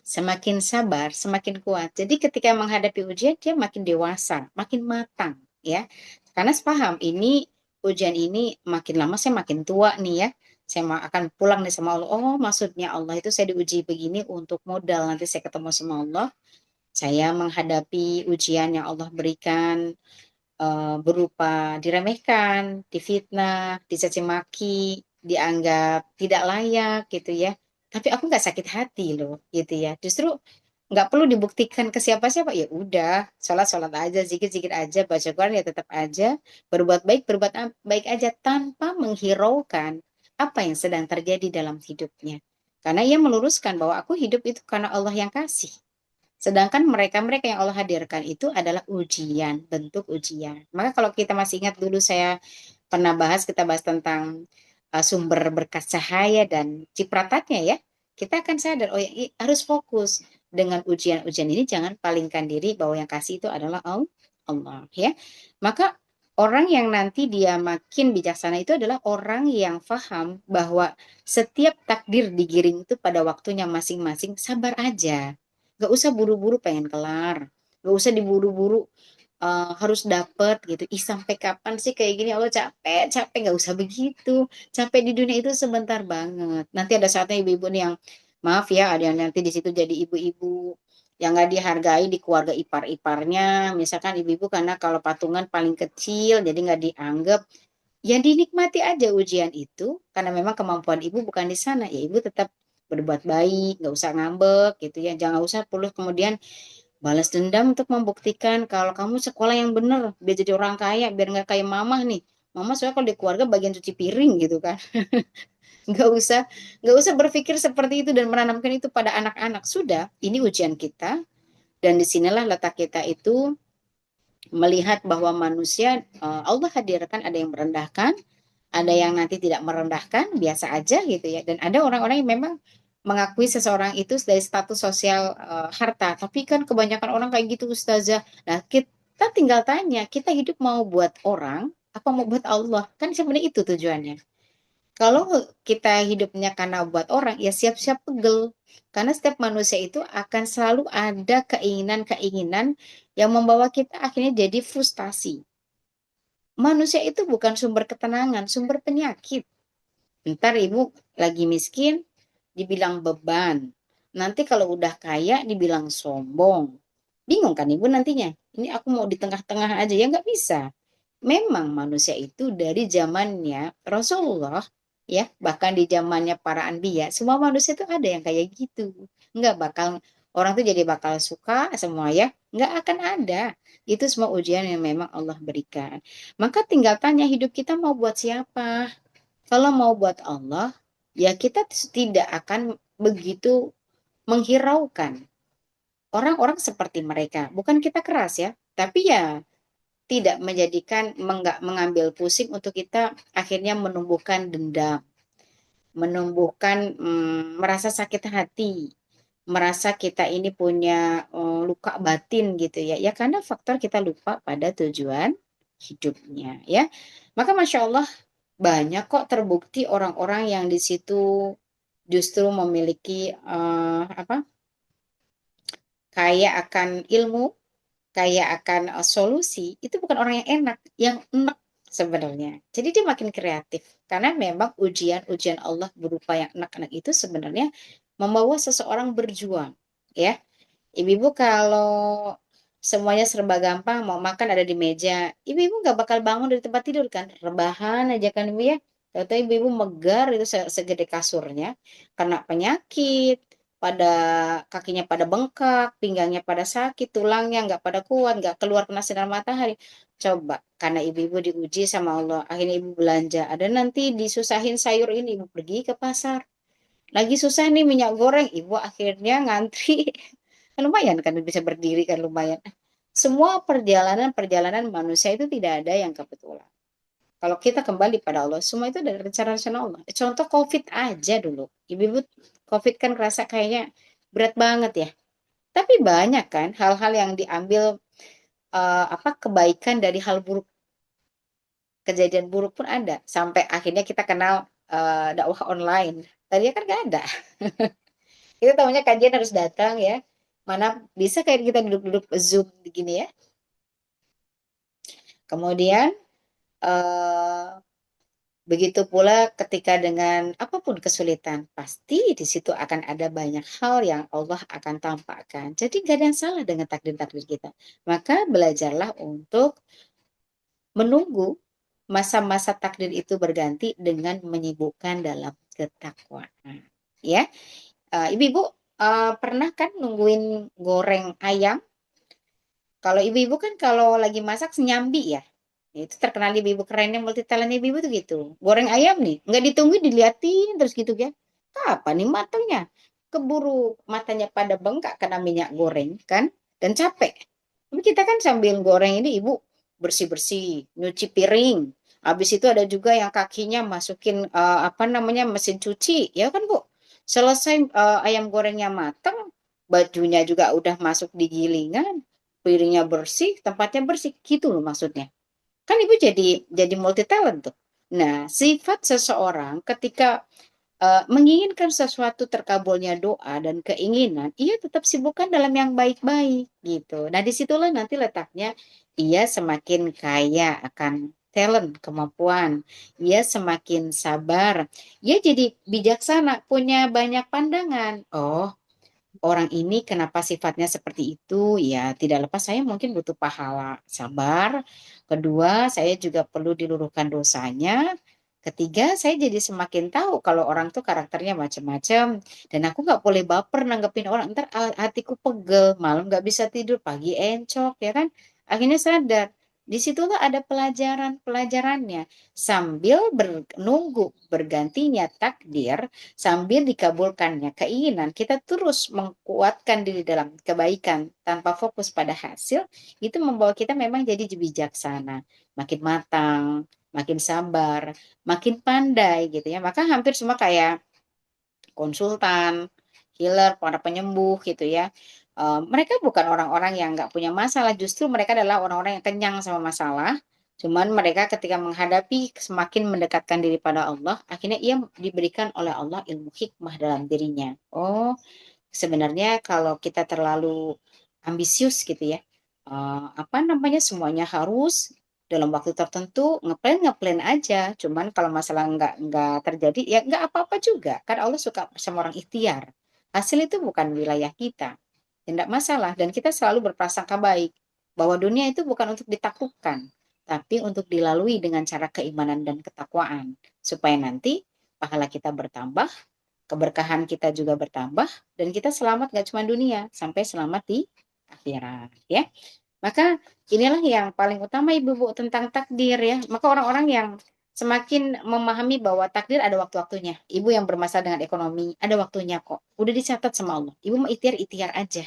semakin sabar, semakin kuat. Jadi ketika menghadapi ujian dia makin dewasa, makin matang, ya. Karena sepaham ini ujian ini makin lama saya makin tua nih ya. Saya akan pulang nih sama Allah. Oh, maksudnya Allah itu saya diuji begini untuk modal nanti saya ketemu sama Allah. Saya menghadapi ujian yang Allah berikan berupa diremehkan, difitnah, dicaci maki, dianggap tidak layak gitu ya. Tapi aku nggak sakit hati loh gitu ya. Justru nggak perlu dibuktikan ke siapa-siapa, ya udah sholat aja, zikir aja, baca Quran ya tetap aja, berbuat baik aja tanpa menghiraukan apa yang sedang terjadi dalam hidupnya. Karena ia meluruskan bahwa aku hidup itu karena Allah yang kasih. Sedangkan mereka-mereka yang Allah hadirkan itu adalah ujian, bentuk ujian. Maka kalau kita masih ingat dulu saya pernah kita bahas tentang sumber berkat cahaya dan cipratatnya ya. Kita akan sadar, oh ya, harus fokus dengan ujian-ujian ini, jangan palingkan diri bahwa yang kasih itu adalah Allah ya. Maka orang yang nanti dia makin bijaksana itu adalah orang yang paham bahwa setiap takdir digiring itu pada waktunya masing-masing, sabar aja. Gak usah buru-buru pengen kelar. Gak usah diburu-buru harus dapet gitu. Ih, sampai kapan sih kayak gini? Allah capek, capek. Gak usah begitu. Capek di dunia itu sebentar banget. Nanti ada saatnya ibu-ibu nih yang, maaf ya, ada yang nanti di situ jadi ibu-ibu yang gak dihargai di keluarga ipar-iparnya. Misalkan ibu-ibu karena kalau patungan paling kecil, jadi gak dianggap. Ya dinikmati aja ujian itu, karena memang kemampuan ibu bukan di sana. Ya ibu tetap berbuat baik, gak usah ngambek gitu ya. Jangan usah perlu kemudian balas dendam untuk membuktikan kalau kamu sekolah yang bener, biar jadi orang kaya, biar nggak kayak mama nih. Mama soalnya kalau di keluarga bagian cuci piring gitu kan. Nggak usah, nggak usah berpikir seperti itu dan menanamkan itu pada anak-anak. Sudah, ini ujian kita dan disinilah letak kita itu melihat bahwa manusia Allah hadirkan, ada yang merendahkan, ada yang nanti tidak merendahkan, biasa aja gitu ya. Dan ada orang-orang yang memang mengakui seseorang itu dari status sosial harta. Tapi kan kebanyakan orang kayak gitu Ustazah. Nah, kita tinggal tanya, kita hidup mau buat orang, apa mau buat Allah? Kan sebenarnya itu tujuannya. Kalau kita hidupnya karena buat orang, ya siap-siap pegel. Karena setiap manusia itu akan selalu ada keinginan-keinginan yang membawa kita akhirnya jadi frustasi. Manusia itu bukan sumber ketenangan, sumber penyakit. Ntar ibu lagi miskin, dibilang beban. Nanti kalau udah kaya, dibilang sombong. Bingung kan ibu nantinya? Ini aku mau di tengah-tengah aja, ya nggak bisa. Memang manusia itu dari zamannya Rasulullah, ya bahkan di zamannya para anbiya, semua manusia itu ada yang kayak gitu. Nggak bakal, orang tuh jadi bakal suka semua ya. Nggak akan ada. Itu semua ujian yang memang Allah berikan. Maka tinggal tanya, hidup kita mau buat siapa? Kalau mau buat Allah, ya kita tidak akan begitu menghiraukan orang-orang seperti mereka. Bukan kita keras ya, tapi ya tidak menjadikan mengambil pusing untuk kita akhirnya menumbuhkan dendam, menumbuhkan merasa sakit hati, merasa kita ini punya luka batin gitu ya. Ya karena faktor kita lupa pada tujuan hidupnya ya. Maka Masya Allah banyak kok terbukti orang-orang yang di situ justru memiliki kaya akan ilmu, kaya akan solusi, itu bukan orang yang enak, yang enak sebenarnya. Jadi dia makin kreatif karena memang ujian-ujian Allah berupa yang enak-enak itu sebenarnya membawa seseorang berjuang, ya. Ibu-ibu kalau semuanya serba gampang, mau makan ada di meja, ibu-ibu nggak bakal bangun dari tempat tidur kan, rebahan aja kan ibu ya. Tahu-tahu ibu-ibu megar itu segede kasurnya, kena penyakit, pada kakinya pada bengkak, pinggangnya pada sakit, tulangnya nggak pada kuat, nggak keluar kena sinar matahari. Coba, karena ibu-ibu diuji sama Allah, akhirnya ibu belanja. Ada nanti disusahin sayur ini, ibu pergi ke pasar. Lagi susah nih minyak goreng, ibu akhirnya ngantri. Kan lumayan kan bisa berdiri kan lumayan. Semua perjalanan-perjalanan manusia itu tidak ada yang kebetulan. Kalau kita kembali pada Allah, semua itu dari rencana-rencana Allah. Contoh COVID aja dulu. Ibu-ibu COVID kan kerasa kayaknya berat banget ya. Tapi banyak kan hal-hal yang diambil kebaikan dari hal buruk, kejadian buruk pun ada. Sampai akhirnya kita kenal dakwah online. Tadinya kan nggak ada. Kita tahunya kajian harus datang ya. Mana bisa kayak kita duduk-duduk Zoom begini ya. Kemudian eh, begitu pula ketika dengan apapun kesulitan, pasti di situ akan ada banyak hal yang Allah akan tampakkan. Jadi gak ada yang salah dengan takdir-takdir kita. Maka belajarlah untuk menunggu masa-masa takdir itu berganti dengan menyibukkan dalam ketakwaan. Ya, ibu-ibu pernah kan nungguin goreng ayam? Kalau ibu-ibu kan kalau lagi masak senyambi ya. Itu terkenal ibu-ibu kerennya multi talent ibu-ibu tuh gitu. Goreng ayam nih, nggak ditunggu diliatin terus gitu ya. Kapan nih matangnya? keburu matanya pada bengkak kena minyak goreng kan, dan capek. Tapi kita kan sambil goreng ini ibu bersih-bersih, nyuci piring. Habis itu ada juga yang kakinya masukin apa namanya mesin cuci, ya kan Bu? Selesai ayam gorengnya matang, bajunya juga udah masuk di gilingan, piringnya bersih, tempatnya bersih, gitu loh maksudnya. Kan ibu jadi multi talent tuh. Nah, sifat seseorang ketika menginginkan sesuatu terkabulnya doa dan keinginan, ia tetap sibukkan dalam yang baik-baik gitu. Nah, disitulah nanti letaknya ia semakin kaya akan talent, kemampuan. Ia semakin sabar. Ia jadi bijaksana, punya banyak pandangan. Oh, orang ini kenapa sifatnya seperti itu? Ya, tidak lepas saya mungkin butuh pahala, sabar. Kedua, saya juga perlu diluluhkan dosanya. Ketiga, saya jadi semakin tahu kalau orang tuh karakternya macam-macam. Dan aku nggak boleh baper nanggepin orang. Ntar hatiku pegel, malam nggak bisa tidur, pagi encok, ya kan? Akhirnya sadar. Disitulah ada pelajaran-pelajarannya. Sambil menunggu bergantinya takdir, sambil dikabulkannya keinginan, kita terus menguatkan diri dalam kebaikan tanpa fokus pada hasil, itu membawa kita memang jadi bijaksana, makin matang, makin sabar, makin pandai gitu ya. Maka hampir semua kayak konsultan, healer, para penyembuh gitu ya. Mereka bukan orang-orang yang nggak punya masalah, justru mereka adalah orang-orang yang kenyang sama masalah. Cuman mereka ketika menghadapi semakin mendekatkan diri pada Allah, akhirnya ia diberikan oleh Allah ilmu hikmah dalam dirinya. Oh, sebenarnya kalau kita terlalu ambisius gitu ya, apa namanya semuanya harus dalam waktu tertentu ngeplan aja. Cuman kalau masalah nggak terjadi ya nggak apa-apa juga. Kan Allah suka sama orang ikhtiar. Hasil itu bukan wilayah kita. Tidak masalah dan kita selalu berprasangka baik bahwa dunia itu bukan untuk ditaklukkan, tapi untuk dilalui dengan cara keimanan dan ketakwaan supaya nanti pahala kita bertambah, keberkahan kita juga bertambah, dan kita selamat gak cuma dunia, sampai selamat di akhirat ya. Maka inilah yang paling utama ibu-ibu tentang takdir ya. Maka orang-orang yang semakin memahami bahwa takdir ada waktu-waktunya. Ibu yang bermasalah dengan ekonomi, ada waktunya kok. Udah dicatat sama Allah. Ibu mau ikhtiar aja.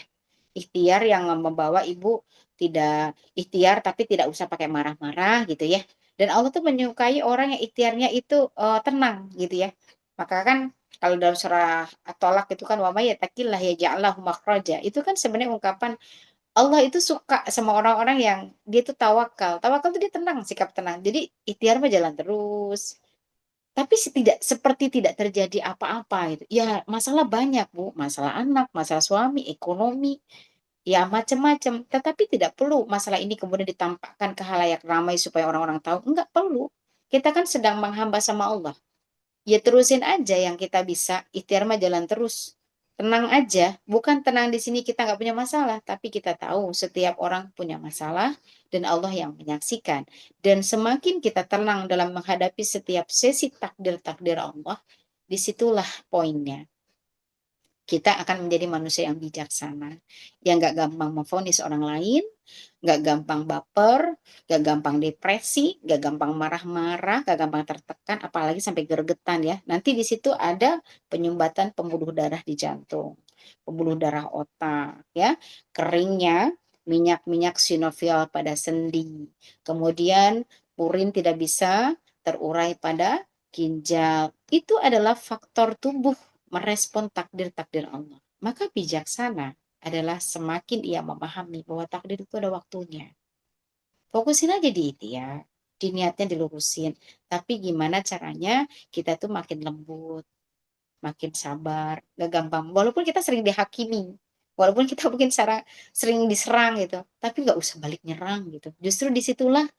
Ikhtiar yang membawa ibu tidak ikhtiar tapi tidak usah pakai marah-marah gitu ya. Dan Allah tuh menyukai orang yang ikhtiarnya itu tenang gitu ya. Maka kan kalau dalam surah At-Tolak itu kan wa may yattaqillah yaj'allahu makhraja. Itu kan sebenarnya ungkapan Allah itu suka sama orang-orang yang dia itu tawakal. Tawakal itu dia tenang, sikap tenang. Jadi ikhtiar mah jalan terus. Tapi seperti tidak terjadi apa-apa itu. Ya masalah banyak Bu, masalah anak, masalah suami, ekonomi, ya macam-macam. Tetapi tidak perlu masalah ini kemudian ditampakkan ke halayak ramai supaya orang-orang tahu. Enggak perlu. Kita kan sedang menghamba sama Allah. Ya terusin aja yang kita bisa, ikhtiar mah jalan terus. Tenang aja, bukan tenang di sini kita nggak punya masalah, tapi kita tahu setiap orang punya masalah dan Allah yang menyaksikan. Dan semakin kita tenang dalam menghadapi setiap sesi takdir-takdir Allah, disitulah poinnya kita akan menjadi manusia yang bijaksana, yang gak gampang memvonis orang lain, gak gampang baper, gak gampang depresi, gak gampang marah-marah, gak gampang tertekan, apalagi sampai gregetan ya. Nanti di situ ada penyumbatan pembuluh darah di jantung, pembuluh darah otak, ya, keringnya, minyak-minyak sinovial pada sendi, kemudian purin tidak bisa terurai pada ginjal. Itu adalah faktor tubuh merespon takdir-takdir Allah. Maka bijaksana adalah semakin ia memahami bahwa takdir itu ada waktunya. Fokusin aja di ikhtiar, di niatnya dilurusin. Tapi gimana caranya kita tuh makin lembut, makin sabar, gak gampang. Walaupun kita sering dihakimi, walaupun kita mungkin sering diserang gitu, tapi gak usah balik nyerang gitu. Justru disitulah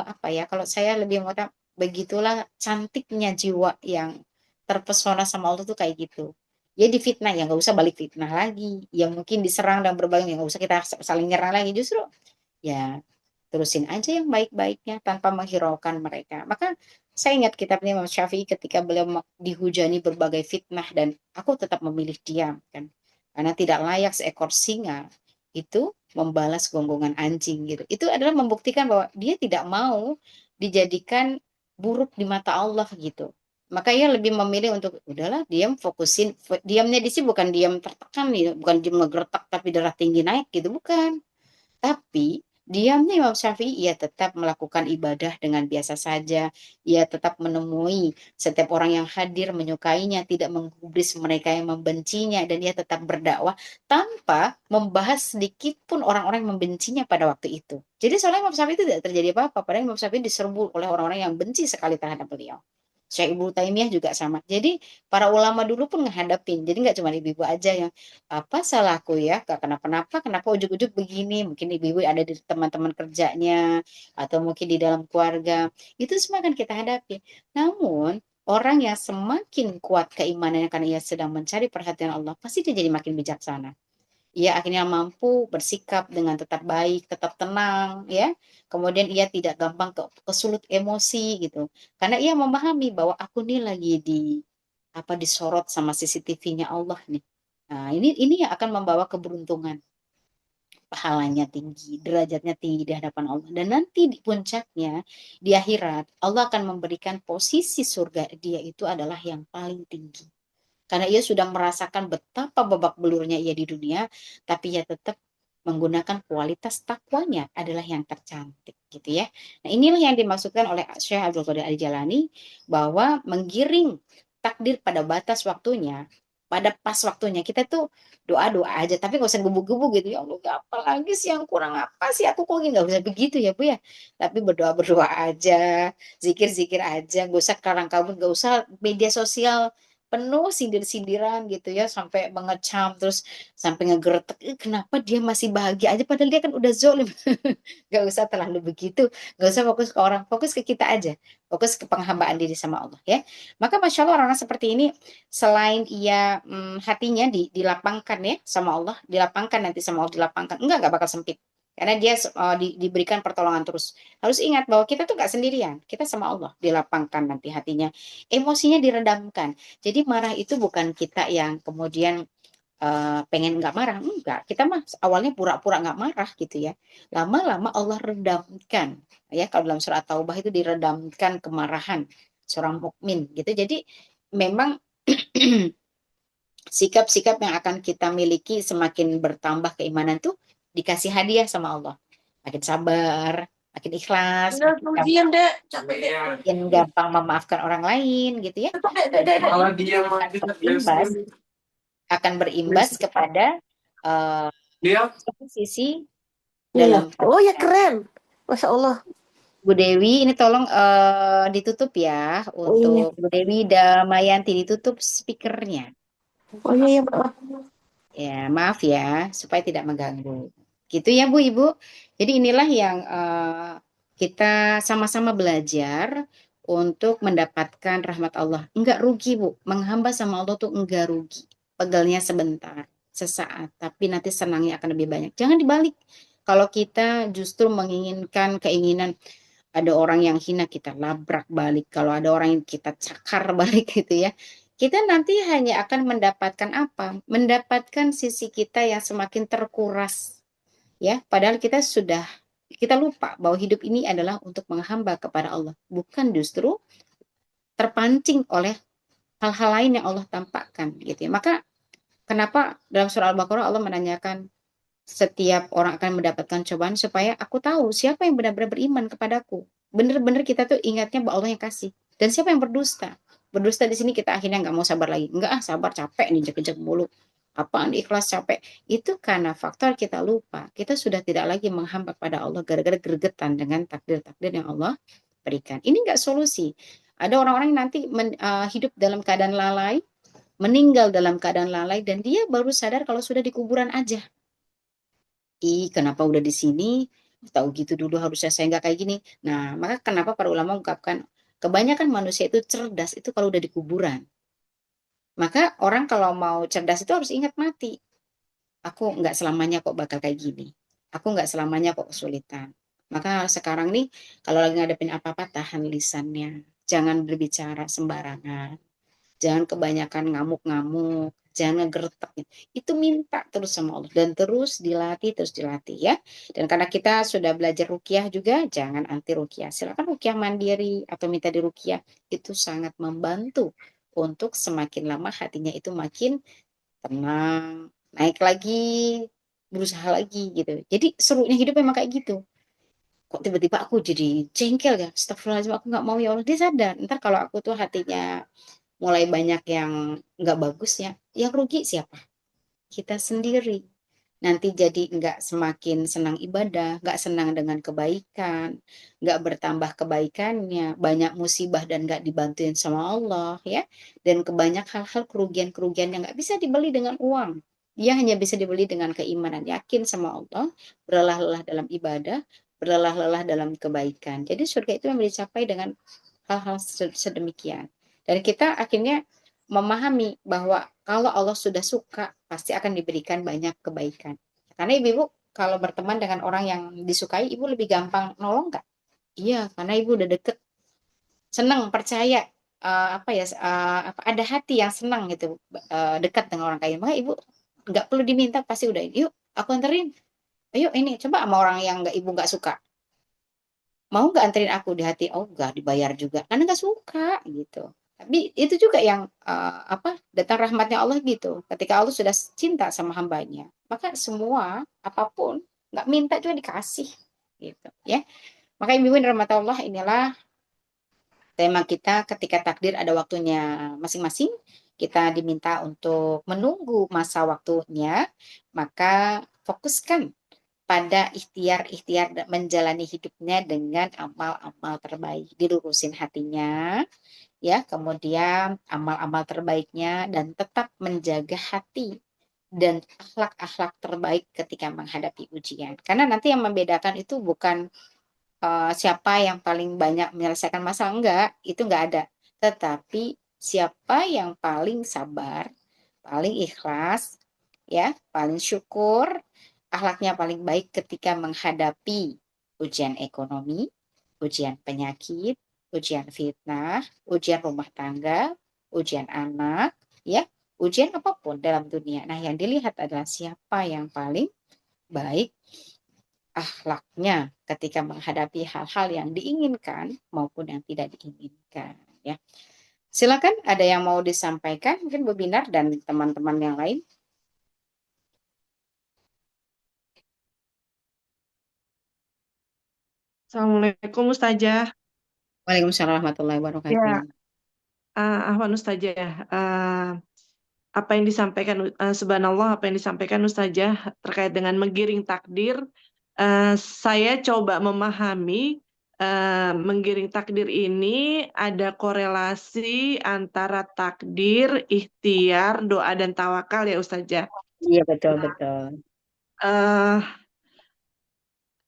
apa ya, kalau saya lebih mengatakan begitulah cantiknya jiwa yang terpesona sama Allah tuh kayak gitu. Ya difitnah ya nggak usah balik fitnah lagi. Ya mungkin diserang dan berbagai ya nggak usah kita saling nyerang lagi. Justru ya terusin aja yang baik-baiknya tanpa menghiraukan mereka. Maka saya ingat kitabnya Imam Syafi'i ketika beliau dihujani berbagai fitnah dan aku tetap memilih diam kan. Karena tidak layak seekor singa itu membalas gonggongan anjing gitu. Itu adalah membuktikan bahwa dia tidak mau dijadikan buruk di mata Allah gitu. Maka ia lebih memilih untuk udahlah diam, fokusin. Diamnya di sini bukan diam tertekan nih, bukan diam ngegertak tapi darah tinggi naik gitu, bukan. Tapi diamnya Imam Syafi'i, ia tetap melakukan ibadah dengan biasa saja. Ia tetap menemui setiap orang yang hadir menyukainya, tidak menggubris mereka yang membencinya, dan ia tetap berdakwah tanpa membahas sedikit pun orang-orang yang membencinya pada waktu itu. Jadi soalnya Imam Syafi'i itu tidak terjadi apa-apa, padahal Imam Syafi'i diserbu oleh orang-orang yang benci sekali terhadap beliau. Syekh Ibnu Taimiyah juga sama. Jadi para ulama dulu pun ngehadapin. Jadi nggak cuma ibu-ibu aja yang apa salahku ya, gak kenapa-napa, kenapa ujuk-ujuk begini, mungkin ibu-ibu ada di teman-teman kerjanya, atau mungkin di dalam keluarga, itu semua akan kita hadapi. Namun, orang yang semakin kuat keimanannya karena ia sedang mencari perhatian Allah, pasti dia jadi makin bijaksana. Ia akhirnya mampu bersikap dengan tetap baik, tetap tenang, ya. Kemudian ia tidak gampang kesulut emosi gitu. Karena ia memahami bahwa aku nih lagi disorot sama CCTV-nya Allah nih. Nah, ini yang akan membawa keberuntungan. Pahalanya tinggi, derajatnya tinggi di hadapan Allah. Dan nanti di puncaknya, di akhirat, Allah akan memberikan posisi surga dia itu adalah yang paling tinggi. Karena ia sudah merasakan betapa babak belurnya ia di dunia, tapi ia tetap menggunakan kualitas takwanya adalah yang tercantik gitu ya. Nah, inilah yang dimaksudkan oleh Syekh Abdul Qadir Al-Jalani bahwa menggiring takdir pada batas waktunya, pada pas waktunya kita tuh doa-doa aja, tapi nggak usah gebu-gebu gitu ya Allah, apa lagi sih yang kurang, apa sih aku kok nggak usah begitu ya Bu ya, tapi berdoa-berdoa aja, zikir-zikir aja, nggak usah karang kabut, nggak usah media sosial penuh sindir-sindiran gitu ya, sampai mengecam terus sampai ngegeretek, kenapa dia masih bahagia aja padahal dia kan udah zolim. Gak usah terlalu begitu, gak usah fokus ke orang, fokus ke kita aja, fokus ke penghambaan diri sama Allah ya. Maka masya Allah orang-orang seperti ini, selain ia hatinya dilapangkan ya sama Allah, dilapangkan nanti sama Allah, dilapangkan, enggak bakal sempit, karena dia diberikan pertolongan terus. Harus ingat bahwa kita tuh nggak sendirian, kita sama Allah, dilapangkan nanti hatinya, emosinya diredamkan. Jadi marah itu bukan kita yang kemudian pengen nggak marah, enggak. Kita mah awalnya pura-pura nggak marah gitu ya. Lama-lama Allah redamkan. Ya, kalau dalam surat Taubah itu diredamkan kemarahan seorang mukmin gitu. Jadi memang sikap-sikap yang akan kita miliki semakin bertambah keimanan tuh dikasih hadiah sama Allah. Makin sabar, makin ikhlas, Udah, makin kamu gampang, diam deh. Capek deh. makin gampang memaafkan orang lain gitu ya. Cepet deh, deh, Dan deh, deh. ini Kalau dia akan berimbas kepada eh, dia sisi Iya. dalam Oh ya keren. Masya Allah. Bu Dewi. Ini tolong ditutup ya Oh iya. untuk Bu Dewi Damayanti, ditutup speakernya. Oh iya, iya, maaf. Ya, maaf ya, supaya tidak mengganggu. Gitu ya, Bu, Ibu. Jadi inilah yang kita sama-sama belajar untuk mendapatkan rahmat Allah. Enggak rugi, Bu. Menghamba sama Allah tuh enggak rugi. Pegalnya sebentar, sesaat, tapi nanti senangnya akan lebih banyak. Jangan dibalik. Kalau kita justru menginginkan keinginan, ada orang yang hina kita labrak balik, kalau ada orang yang kita cakar balik gitu ya, kita nanti hanya akan mendapatkan apa? Mendapatkan sisi kita yang semakin terkuras ya, padahal kita lupa bahwa hidup ini adalah untuk menghamba kepada Allah, bukan justru terpancing oleh hal-hal lain yang Allah tampakkan gitu ya. Maka kenapa dalam surah Al-Baqarah Allah menanyakan setiap orang akan mendapatkan cobaan supaya aku tahu siapa yang benar-benar beriman kepadaku. Benar-benar kita tuh ingatnya bahwa Allah yang kasih. Dan siapa yang berdusta? Berdusta di sini kita akhirnya nggak mau sabar lagi. Enggak sabar capek nih jek-jek mulu. Apaan ikhlas capek? Itu karena faktor kita lupa. Kita sudah tidak lagi menghamba pada Allah gara-gara gregetan dengan takdir-takdir yang Allah berikan. Ini nggak solusi. Ada orang-orang yang nanti hidup dalam keadaan lalai, meninggal dalam keadaan lalai, dan dia baru sadar kalau sudah di kuburan aja. Kenapa udah di sini? Tahu gitu dulu harusnya saya nggak kayak gini. Nah, maka kenapa para ulama mengungkapkan kebanyakan manusia itu cerdas itu kalau udah di kuburan. Maka orang kalau mau cerdas itu harus ingat mati. Aku nggak selamanya kok bakal kayak gini. Aku nggak selamanya kok kesulitan. Maka sekarang nih kalau lagi ngadepin apa-apa, tahan lisannya. Jangan berbicara sembarangan. Jangan kebanyakan ngamuk-ngamuk. jangan ngegertak. Itu minta terus sama Allah dan terus dilatih ya. Dan karena kita sudah belajar ruqyah juga, jangan anti ruqyah. Silakan ruqyah mandiri atau minta di ruqyah. Itu sangat membantu untuk semakin lama hatinya itu makin tenang, naik lagi, berusaha lagi gitu. Jadi serunya hidup memang kayak gitu. Kok tiba-tiba aku jadi jengkel ya, astagfirullahaladzim, aku nggak mau ya Allah. Dia sadar, ntar kalau aku tuh hatinya mulai banyak yang nggak bagus ya, yang rugi siapa? Kita sendiri. Nanti jadi nggak semakin senang ibadah, nggak senang dengan kebaikan, nggak bertambah kebaikannya, banyak musibah dan nggak dibantuin sama Allah ya, dan kebanyak hal-hal kerugian-kerugian yang nggak bisa dibeli dengan uang. Dia hanya bisa dibeli dengan keimanan, yakin sama Allah, berlelah-lelah dalam ibadah, berlelah-lelah dalam kebaikan. Jadi surga itu yang dicapai dengan hal-hal sedemikian. Dan kita akhirnya memahami bahwa kalau Allah sudah suka, pasti akan diberikan banyak kebaikan. Karena ibu-ibu kalau berteman dengan orang yang disukai, ibu lebih gampang nolong nggak? Iya, karena ibu udah deket, senang, percaya, apa ya, apa ada hati yang senang gitu, dekat dengan orang kaya. Maka ibu nggak perlu diminta, pasti udah, yuk aku anterin, ayo ini coba sama orang yang nggak ibu nggak suka, mau nggak anterin aku di hati, oh nggak dibayar juga karena nggak suka gitu. Tapi itu juga yang apa, datang rahmatnya Allah gitu, ketika Allah sudah cinta sama hambanya maka semua apapun nggak minta juga dikasih gitu ya. Maka ibu dan rahmat Allah, inilah tema kita, ketika takdir ada waktunya masing-masing, kita diminta untuk menunggu masa waktunya, maka fokuskan pada ikhtiar-ikhtiar menjalani hidupnya dengan amal-amal terbaik. Dilurusin hatinya, ya, kemudian amal-amal terbaiknya, dan tetap menjaga hati dan akhlak-akhlak terbaik ketika menghadapi ujian. Karena nanti yang membedakan itu bukan siapa yang paling banyak menyelesaikan masalah, enggak, itu enggak ada. Tetapi siapa yang paling sabar, paling ikhlas, ya, paling syukur, akhlaknya paling baik ketika menghadapi ujian ekonomi, ujian penyakit, ujian fitnah, ujian rumah tangga, ujian anak, ya, ujian apapun dalam dunia. Nah, yang dilihat adalah siapa yang paling baik akhlaknya ketika menghadapi hal-hal yang diinginkan maupun yang tidak diinginkan, ya. Silakan, ada yang mau disampaikan mungkin Bu Binar dan teman-teman yang lain. Assalamualaikum Ustazah. Waalaikumsalam warahmatullahi wabarakatuh. Ya, Ahwan Ustazah. Apa yang disampaikan, subhanallah, apa yang disampaikan Ustazah terkait dengan menggiring takdir, saya coba memahami menggiring takdir ini ada korelasi antara takdir, ikhtiar, doa dan tawakal ya Ustazah. Iya, betul betul. Eh,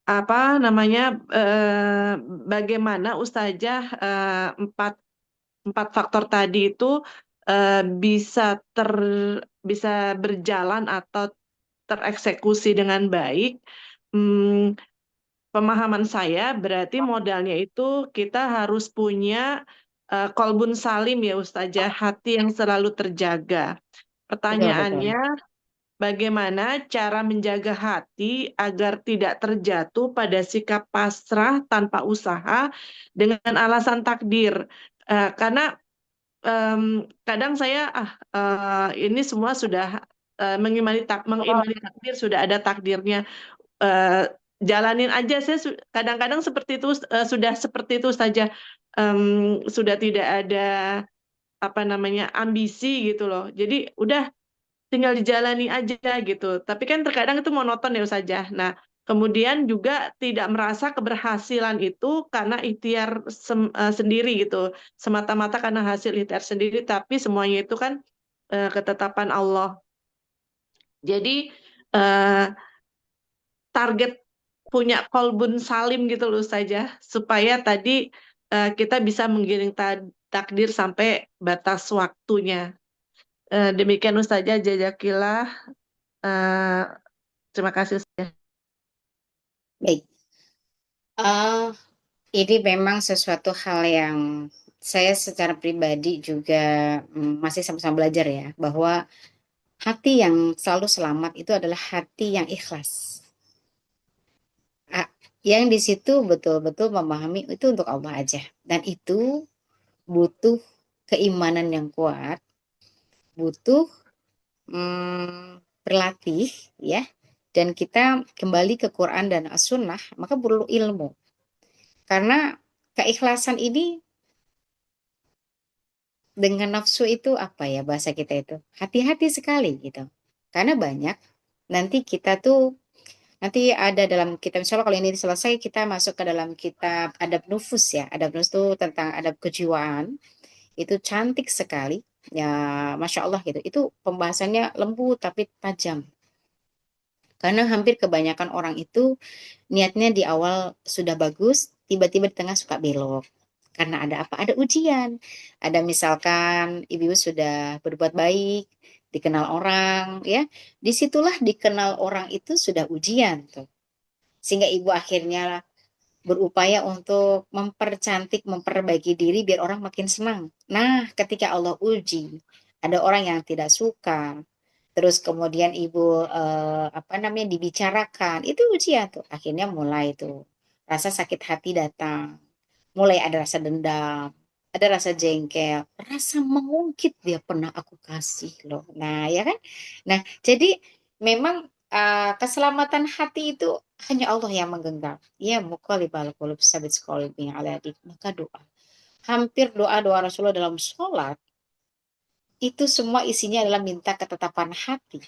apa namanya, bagaimana Ustazah empat empat faktor tadi itu bisa bisa berjalan atau tereksekusi dengan baik. Hmm, Pemahaman saya berarti modalnya itu kita harus punya kolbun salim ya Ustazah, hati yang selalu terjaga. Betul betul. Pertanyaannya, bagaimana cara menjaga hati agar tidak terjatuh pada sikap pasrah tanpa usaha dengan alasan takdir? Karena kadang saya ini semua sudah mengimani takdir, sudah ada takdirnya, eh, jalanin aja. Saya kadang-kadang seperti itu, sudah seperti itu saja. Sudah tidak ada apa namanya ambisi gitu loh, jadi udah tinggal dijalani aja gitu. Tapi kan terkadang itu monoton ya saja. Nah, kemudian juga tidak merasa keberhasilan itu karena ikhtiar sendiri gitu, semata-mata karena hasil ikhtiar sendiri, tapi semuanya itu kan ketetapan Allah. Jadi eh, target punya kolbun salim gitu loh saja, supaya tadi kita bisa menggiring takdir sampai batas waktunya. Demikian Ustazah, jazakillah. Eh, Terima kasih Ustazah. Baik. Ini memang sesuatu hal yang saya secara pribadi juga masih sama-sama belajar ya, bahwa Hati yang selalu selamat itu adalah hati yang ikhlas. Yang di situ betul-betul memahami itu untuk Allah aja. Dan itu butuh keimanan yang kuat, butuh berlatih ya. Dan kita kembali ke Quran dan As-Sunnah, maka perlu ilmu. Karena keikhlasan ini dengan nafsu itu apa ya bahasa kita itu? Hati-hati sekali gitu. Karena banyak nanti kita tuh nanti ada dalam kitab misalnya kalau ini selesai kita masuk ke dalam kitab adab nufus ya. Adab nufus itu tentang adab kejiwaan. Itu cantik sekali. Ya, Masya Allah gitu. Itu pembahasannya lembut tapi tajam. Karena hampir kebanyakan orang itu niatnya di awal sudah bagus, tiba-tiba di tengah suka belok. Karena ada apa? Ada ujian. Ada misalkan ibu sudah berbuat baik, dikenal orang, ya. Disitulah dikenal orang itu sudah ujian tuh. Sehingga ibu akhirnya berupaya untuk mempercantik, memperbaiki diri biar orang makin senang. Nah, ketika Allah uji, ada orang yang tidak suka, terus kemudian ibu apa namanya dibicarakan, itu ujian tuh. Akhirnya mulai tuh rasa sakit hati datang, mulai ada rasa dendam, ada rasa jengkel, rasa mengungkit dia pernah aku kasih loh. Nah, ya kan? Nah, jadi memang keselamatan hati itu hanya Allah yang menggenggam. Ya, muqallibal qulub sabit qalbi ala dinik. Maka doa. Hampir doa-doa Rasulullah dalam sholat itu semua isinya adalah minta ketetapan hati.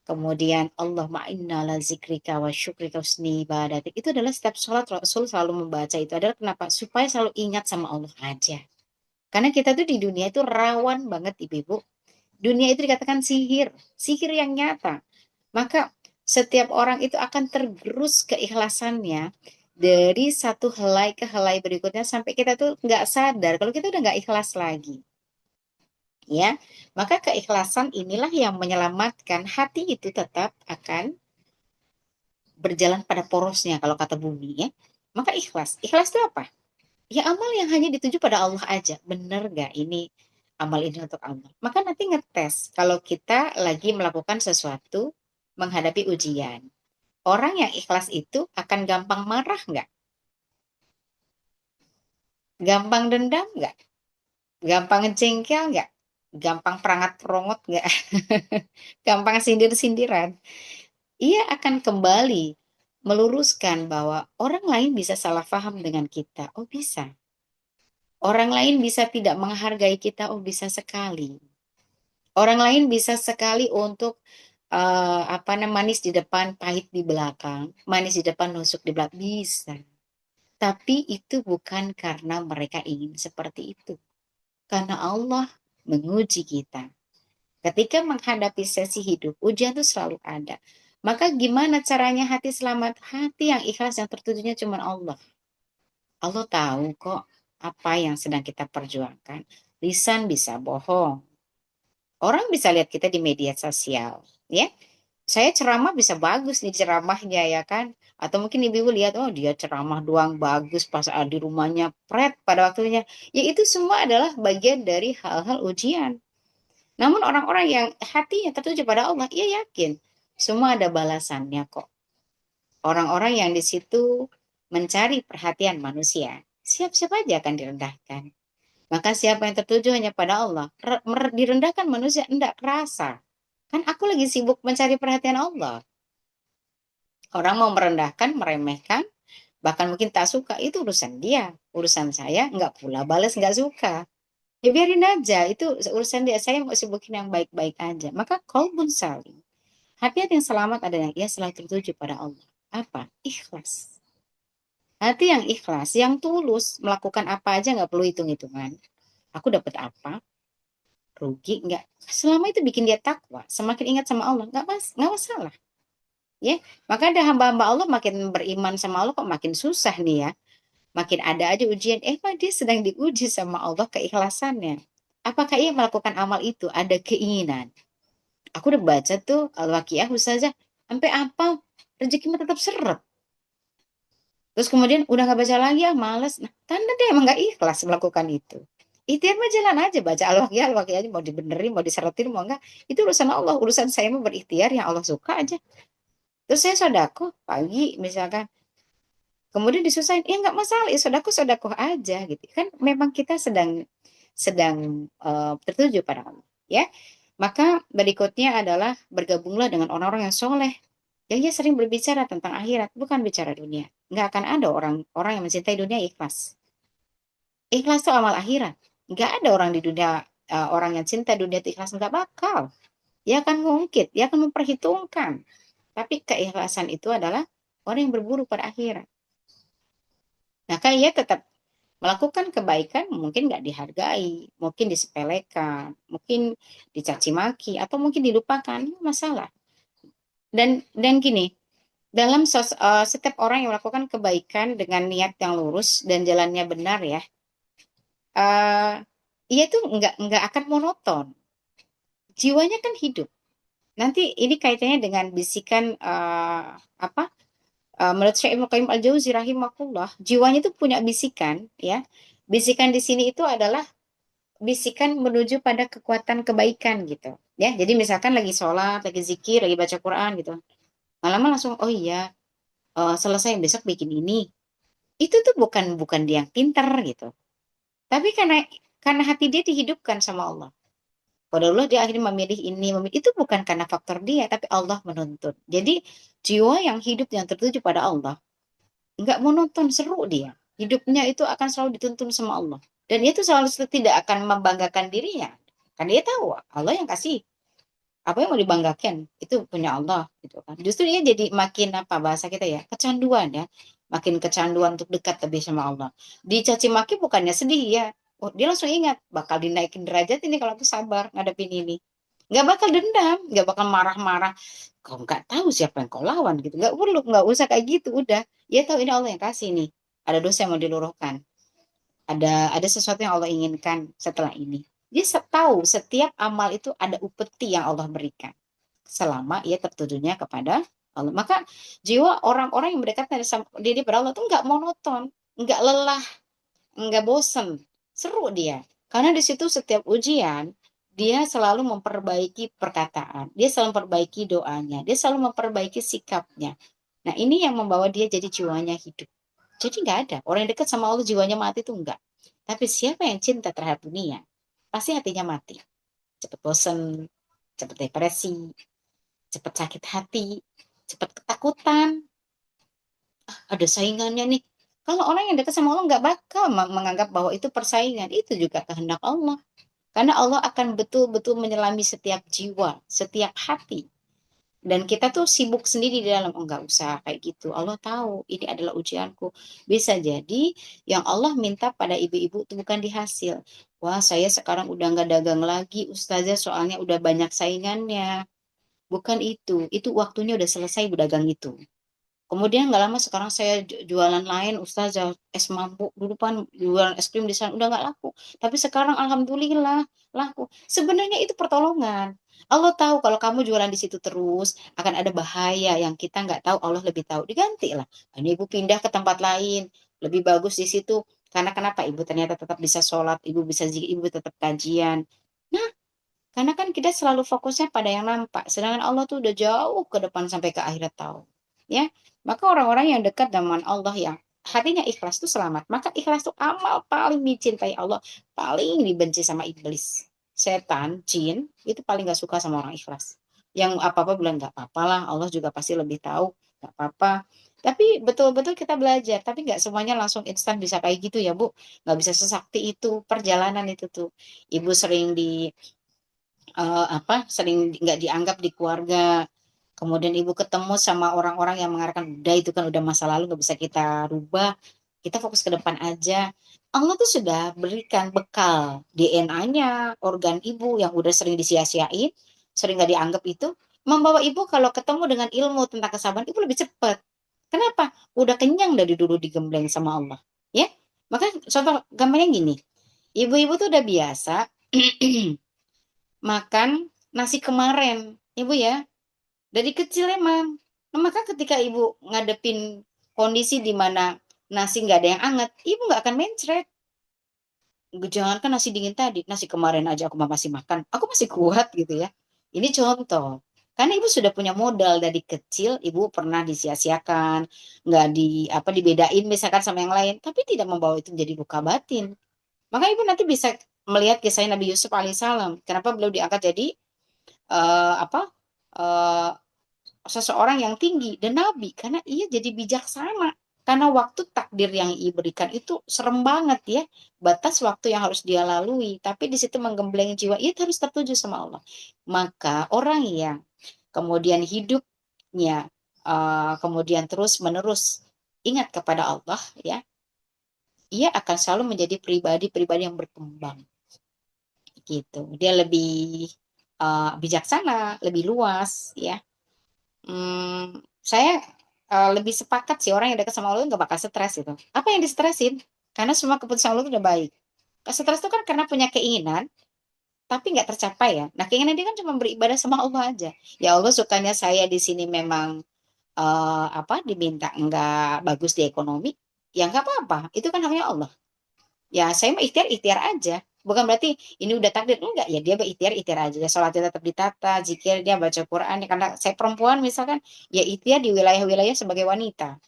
Kemudian Allahumma inna la zikrika wa syukrika husni ibadatik. Itu adalah setiap sholat Rasul selalu membaca itu. Adalah kenapa? Supaya selalu ingat sama Allah aja. Karena kita tuh di dunia itu rawan banget ibu-ibu. Dunia itu dikatakan sihir. Sihir yang nyata. Maka setiap orang itu akan tergerus keikhlasannya dari satu helai ke helai berikutnya sampai kita tuh nggak sadar kalau kita udah nggak ikhlas lagi. Ya, maka keikhlasan inilah yang menyelamatkan hati itu tetap akan berjalan pada porosnya kalau kata bumi ya. Maka ikhlas. Ikhlas itu apa? Ya amal yang hanya dituju pada Allah aja. Benar gak ini amal ini untuk Allah? Maka nanti ngetes kalau kita lagi melakukan sesuatu menghadapi ujian. Orang yang ikhlas itu akan gampang marah nggak? Gampang dendam nggak? Gampang jengkel nggak? Gampang perangat perongot nggak? Gampang sindir-sindiran? Ia akan kembali meluruskan bahwa orang lain bisa salah paham dengan kita. Oh bisa. Orang lain bisa tidak menghargai kita. Oh bisa sekali. Orang lain bisa sekali untuk apa namanya manis di depan, pahit di belakang, manis di depan, nusuk di belakang bisa. Tapi itu bukan karena mereka ingin seperti itu. Karena Allah menguji kita. Ketika menghadapi sesi hidup, ujian itu selalu ada. Maka gimana caranya hati selamat? Hati yang ikhlas yang tertujunya cuma Allah. Allah tahu kok apa yang sedang kita perjuangkan. Lisan bisa bohong. Orang bisa lihat kita di media sosial, ya. Saya ceramah bisa bagus nih ceramahnya ya kan. Atau mungkin ibu-ibu lihat, oh dia ceramah doang bagus pas di rumahnya pret pada waktunya. Ya itu semua adalah bagian dari hal-hal ujian. Namun orang-orang yang hatinya tertuju pada Allah, ia yakin semua ada balasannya kok. Orang-orang yang di situ mencari perhatian manusia, siap-siap aja akan direndahkan. Maka siapa yang tertuju hanya pada Allah, direndahkan manusia enggak kerasa. Kan aku lagi sibuk mencari perhatian Allah. Orang mau merendahkan, meremehkan, bahkan mungkin tak suka, itu urusan dia. Urusan saya enggak pula balas enggak suka. Ya biarin aja, itu urusan dia. Saya mau sibukin yang baik-baik aja. Maka qalbun salim. Hati-hati yang selamat adalah ia selalu tertuju pada Allah. Apa? Ikhlas. Hati yang ikhlas, yang tulus, melakukan apa aja nggak perlu hitung-hitungan. Aku dapat apa? Rugi nggak? Selama itu bikin dia takwa, semakin ingat sama Allah, nggak masalah. Ya, maka ada hamba-hamba Allah makin beriman sama Allah kok makin susah nih ya. Makin ada aja ujian, Pak dia sedang diuji sama Allah keikhlasannya. Apakah ia melakukan amal itu? Ada keinginan. Aku udah baca tuh Al-Waqiah Ustazah, sampai apa? Rezeki mah tetap seret. Terus kemudian udah nggak baca lagi ya, males. Nah, tanda dia emang nggak ikhlas melakukan itu. Ikhtiar mah jalan aja, baca Al-Waqiah mau dibenerin, mau diseretin, mau enggak. Itu urusan Allah. Urusan saya mau berikhtiar yang Allah suka aja. Terus saya sodako pagi misalkan. Kemudian disusahin, ya nggak masalah, ya sodako aja gitu. Kan memang kita sedang sedang tertuju pada Allah. Ya, maka berikutnya adalah bergabunglah dengan orang-orang yang soleh. Yang dia sering berbicara tentang akhirat, bukan bicara dunia. Nggak akan ada orang-orang yang mencintai dunia ikhlas. Ikhlas itu amal akhirat. Nggak ada orang di dunia, orang yang cinta dunia itu ikhlas. Nggak bakal. Dia akan ngungkit, dia akan memperhitungkan. Tapi keikhlasan itu adalah orang yang berburu pada akhirat. Maka ia tetap melakukan kebaikan mungkin nggak dihargai, mungkin disepelekan, mungkin dicaci maki, atau mungkin dilupakan, masalah. Dan gini, dalam setiap orang yang melakukan kebaikan dengan niat yang lurus dan jalannya benar ya, uh, ia tuh nggak akan monoton. Jiwanya kan hidup. Nanti ini kaitannya dengan bisikan apa? Menurut Syekh Ibnu Qayyim Al-Jauzi rahimahullah, jiwanya itu punya bisikan ya. Bisikan di sini itu adalah bisikan menuju pada kekuatan kebaikan gitu. Ya, jadi misalkan lagi sholat, lagi zikir, lagi baca Quran gitu. Lama-lama langsung, oh iya, selesai besok bikin ini. Itu tuh bukan bukan dia yang pinter gitu. Tapi karena hati dia dihidupkan sama Allah. Padahal dia akhirnya memilih ini, memilih itu bukan karena faktor dia, tapi Allah menuntun. Jadi jiwa yang hidup yang tertuju pada Allah, nggak monoton, seru dia. Hidupnya itu akan selalu dituntun sama Allah. Dan itu selalu tidak akan membanggakan dirinya. Karena dia tahu Allah yang kasih. Apa yang mau dibanggakan itu punya Allah gitu kan. Justru dia jadi makin apa bahasa kita ya, kecanduan ya. Makin kecanduan untuk dekat lebih sama Allah. Dicaci maki bukannya sedih ya. Oh, dia langsung ingat bakal dinaikin derajat ini kalau aku sabar ngadepin ini. Nggak bakal dendam, nggak bakal marah-marah. Kau nggak tahu siapa yang kau lawan gitu. Nggak perlu, nggak usah kayak gitu. Udah, dia tahu ini Allah yang kasih nih. Ada dosa yang mau diluruhkan. Ada sesuatu yang Allah inginkan setelah ini. Dia tahu setiap amal itu ada upeti yang Allah berikan selama ia tertujunya kepada Allah. Maka jiwa orang-orang yang berdekatan sama diri pada Allah itu nggak monoton, nggak lelah, nggak bosen, seru dia. Karena di situ setiap ujian dia selalu memperbaiki perkataan, dia selalu memperbaiki doanya, dia selalu memperbaiki sikapnya. Nah ini yang membawa dia jadi jiwanya hidup. Jadi nggak ada orang yang dekat sama Allah jiwanya mati itu enggak. Tapi siapa yang cinta terhadap dunia, pasti hatinya mati. Cepat bosan, cepat depresi, cepat sakit hati, cepat ketakutan. Ada saingannya nih. Kalau orang yang dekat sama Allah nggak bakal menganggap bahwa itu persaingan. Itu juga kehendak Allah. Karena Allah akan betul-betul menyelami setiap jiwa, setiap hati. Dan kita tuh sibuk sendiri di dalam, oh nggak usah kayak gitu. Allah tahu ini adalah ujianku. Bisa jadi yang Allah minta pada ibu-ibu itu bukan di hasil. Wah, saya sekarang udah nggak dagang lagi, Ustazah, soalnya udah banyak saingannya. Bukan itu waktunya udah selesai berdagang itu. Kemudian nggak lama sekarang saya jualan lain, Ustazah, es mampu. Dulu kan jualan es krim di sana udah nggak laku. Tapi sekarang alhamdulillah laku. Sebenarnya itu pertolongan. Allah tahu kalau kamu jualan di situ terus akan ada bahaya yang kita nggak tahu, Allah lebih tahu. Diganti lah. Ini ibu pindah ke tempat lain, lebih bagus di situ. Karena kenapa? Ibu ternyata tetap bisa sholat, ibu bisa zikir, ibu tetap kajian. Nah, karena kan kita selalu fokusnya pada yang nampak, sedangkan Allah tuh udah jauh ke depan sampai ke akhirat tahu. Ya, maka orang-orang yang dekat dengan Allah yang hatinya ikhlas itu selamat. Maka ikhlas itu amal paling dicintai Allah, paling dibenci sama iblis. Setan, jin, itu paling gak suka sama orang ikhlas. Yang apa-apa bilang gak apa-apa lah, Allah juga pasti lebih tahu, gak apa-apa. Tapi betul-betul kita belajar, tapi nggak semuanya langsung instan bisa kayak gitu ya Bu. Nggak bisa sesakti itu, perjalanan itu tuh. Ibu sering sering nggak dianggap di keluarga. Kemudian ibu ketemu sama orang-orang yang mengatakan udah itu kan udah masa lalu nggak bisa kita rubah. Kita fokus ke depan aja. Allah tuh sudah berikan bekal DNA-nya, organ ibu yang udah sering disia-siain, sering nggak dianggap itu, membawa ibu kalau ketemu dengan ilmu tentang kesabaran, ibu lebih cepat. Kenapa? Udah kenyang dari dulu digembleng sama Allah. Ya, maka contoh gambarnya gini, ibu-ibu tuh udah biasa makan nasi kemarin, ibu ya. Dari kecil emang. Nah, maka ketika ibu ngadepin kondisi di mana nasi nggak ada yang anget, ibu nggak akan mencret. Jangankan nasi dingin tadi, nasi kemarin aja aku masih makan, aku masih kuat gitu ya. Ini contoh. Karena ibu sudah punya modal dari kecil, ibu pernah disia-siakan, nggak dibedain misalkan sama yang lain, tapi tidak membawa itu menjadi luka batin. Maka ibu nanti bisa melihat kisah Nabi Yusuf alaihissalam. Kenapa beliau diangkat jadi eh, apa eh, seseorang yang tinggi dan nabi? Karena ia jadi bijaksana. Karena waktu takdir yang ia berikan itu serem banget ya, batas waktu yang harus dia lalui. Tapi di situ menggembleng jiwa, ia harus tertuju sama Allah. Maka orang yang kemudian hidupnya kemudian terus menerus ingat kepada Allah ya, ia akan selalu menjadi pribadi-pribadi yang berkembang gitu. Dia lebih bijaksana, lebih luas ya. Saya lebih sepakat sih orang yang dekat sama Allah nggak bakal stres gitu. Apa yang distresin? Karena semua keputusan Allah itu udah baik. Stres itu kan karena punya keinginan, tapi nggak tercapai ya. Nah keinginan dia kan cuma beribadah sama Allah aja. Ya Allah sukanya saya di sini memang diminta nggak bagus di ekonomi, ya nggak apa-apa. Itu kan haknya Allah. Ya saya mah ikhtiar aja, bukan berarti ini udah takdir, enggak ya, dia berikhtiar aja ya, sholatnya tetap ditata, zikir, dia baca Quran ya, karena saya perempuan misalkan, ya ikhtiar di wilayah-wilayah sebagai wanita,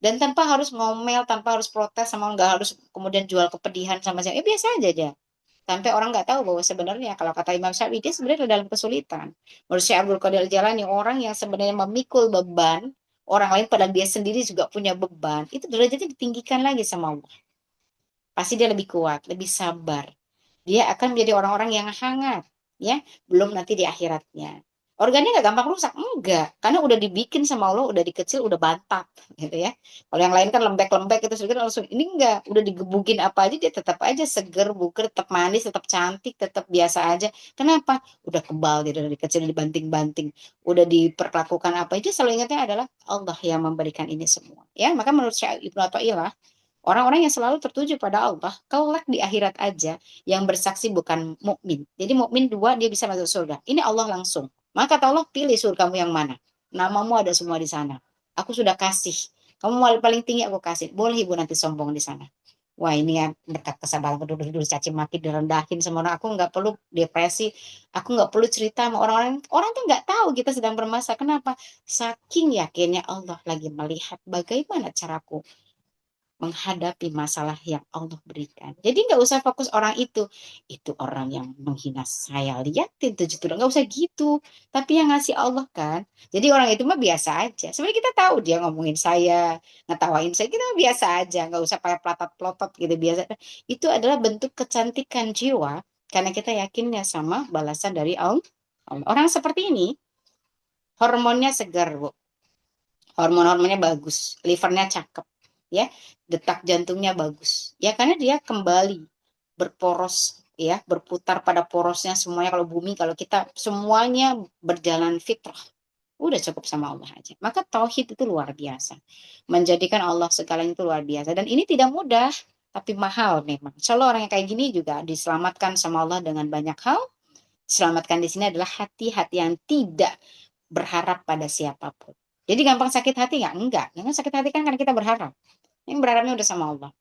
dan tanpa harus ngomel, tanpa harus protes sama, nggak harus kemudian jual kepedihan sama saya, biasa aja dia, sampai orang nggak tahu bahwa sebenarnya kalau kata Imam Syafi'i dia sebenarnya dalam kesulitan. Menurut Syekh Abdul Qadir Jalani, orang yang sebenarnya memikul beban orang lain padahal dia sendiri juga punya beban, itu derajatnya ditinggikan lagi sama Allah. Pasti dia lebih kuat, lebih sabar. Dia akan menjadi orang-orang yang hangat, ya. Belum nanti di akhiratnya. Organnya nggak gampang rusak, enggak, karena udah dibikin sama Allah, udah dikecil, udah bantat, gitu ya. Kalau yang lain kan lembek-lembek itu sedikit langsung, ini enggak, udah digebukin apa aja dia tetap aja seger, buger, tetap manis, tetap cantik, tetap biasa aja. Kenapa? Udah kebal dia dari kecil dibanting-banting, udah diperlakukan apa aja, selalu ingatnya adalah Allah yang memberikan ini semua. Ya, maka menurut Syekh Ibnu Athaillah, orang-orang yang selalu tertuju pada Allah, kelak di akhirat aja, yang bersaksi bukan mukmin. Jadi mukmin dua dia bisa masuk surga. Ini Allah langsung. Maka kata Allah, pilih surgamu yang mana. Namamu ada semua di sana. Aku sudah kasih. Kamu mau paling tinggi aku kasih. Boleh ibu nanti sombong di sana. Wah ini ya berkat kesabaran, dulu caci maki direndahin sama orang, aku nggak perlu depresi, aku nggak perlu cerita sama orang-orang, orang tuh nggak tahu kita sedang bermasalah. Kenapa? Saking yakinnya Allah lagi melihat bagaimana caraku menghadapi masalah yang Allah berikan. Jadi nggak usah fokus orang itu orang yang menghina saya, liatin tujuh turun, nggak usah gitu. Tapi yang ngasih Allah kan. Jadi orang itu mah biasa aja. Sebenarnya kita tahu dia ngomongin saya, ngetawain saya, kita mah biasa aja, nggak usah pakai pelotot-pelotot gitu biasa. Itu adalah bentuk kecantikan jiwa karena kita yakinnya sama balasan dari Allah. Orang seperti ini hormonnya segar, Bu. Hormon-hormonnya bagus, livernya cakep, ya, detak jantungnya bagus, ya, karena dia kembali berporos, ya, berputar pada porosnya semuanya. Kalau bumi, kalau kita semuanya berjalan fitrah, udah cukup sama Allah aja. Maka tauhid itu luar biasa, menjadikan Allah segalanya itu luar biasa, dan ini tidak mudah, tapi mahal memang. Insya Allah orang yang kayak gini juga diselamatkan sama Allah dengan banyak hal. Selamatkan di sini adalah hati-hati yang tidak berharap pada siapapun. Jadi gampang sakit hati nggak? Enggak. Karena sakit hati kan karena kita berharap. Yang berharapnya udah sama Allah.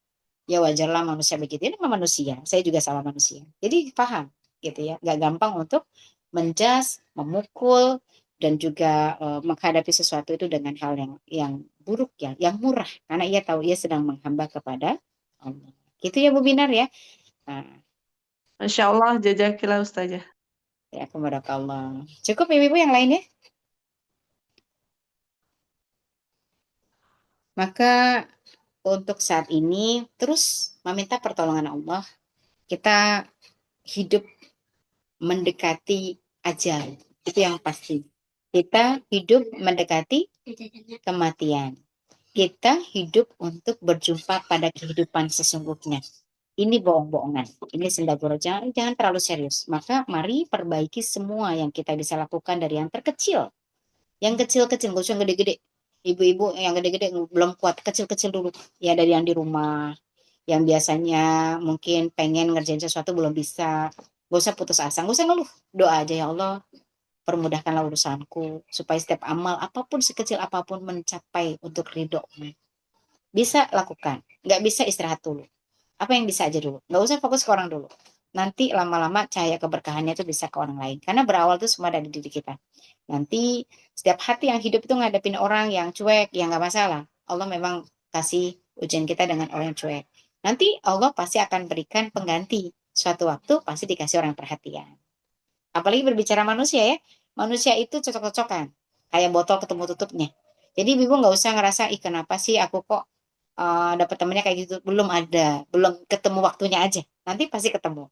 Ya wajarlah manusia begitu. Ini memang manusia. Saya juga sama manusia. Jadi paham gitu ya. Nggak gampang untuk menjas, memukul, dan juga menghadapi sesuatu itu dengan hal yang buruk ya, yang murah. Karena ia tahu ia sedang menghamba kepada Allah. Gitu ya Bu Binar ya. Nah, Masya Allah, jazakillah Ustazah. ya kepada Allah. Cukup ibu-ibu yang lainnya. Maka untuk saat ini terus meminta pertolongan Allah. Kita hidup mendekati ajal. Itu yang pasti. Kita hidup mendekati kematian. Kita hidup untuk berjumpa pada kehidupan sesungguhnya. Ini bohong-bohongan. Ini sendagura. Jangan terlalu serius. Maka mari perbaiki semua yang kita bisa lakukan dari yang terkecil. Yang kecil-kecil, gak usah gede-gede. Ibu-ibu yang gede-gede belum kuat, kecil-kecil dulu. Ya dari yang di rumah, yang biasanya mungkin pengen ngerjain sesuatu belum bisa. Gak usah putus asa, gak usah ngeluh. Doa aja, ya Allah, permudahkanlah urusanku. Supaya setiap amal, apapun sekecil apapun mencapai untuk ridho. Bisa lakukan. Nggak bisa istirahat dulu. Apa yang bisa aja dulu. Nggak usah fokus ke orang dulu. Nanti lama-lama cahaya keberkahannya itu bisa ke orang lain. Karena berawal itu semua dari diri kita. Nanti setiap hati yang hidup itu ngadepin orang yang cuek, yang nggak masalah. Allah memang kasih ujian kita dengan orang yang cuek. Nanti Allah pasti akan berikan pengganti. Suatu waktu pasti dikasih orang perhatian. Apalagi berbicara manusia ya. Manusia itu cocok-cocokan. Kayak botol ketemu tutupnya. Jadi ibu nggak usah ngerasa, ih kenapa sih aku kok dapat temennya kayak gitu. Belum ada. Belum ketemu waktunya aja. Nanti pasti ketemu.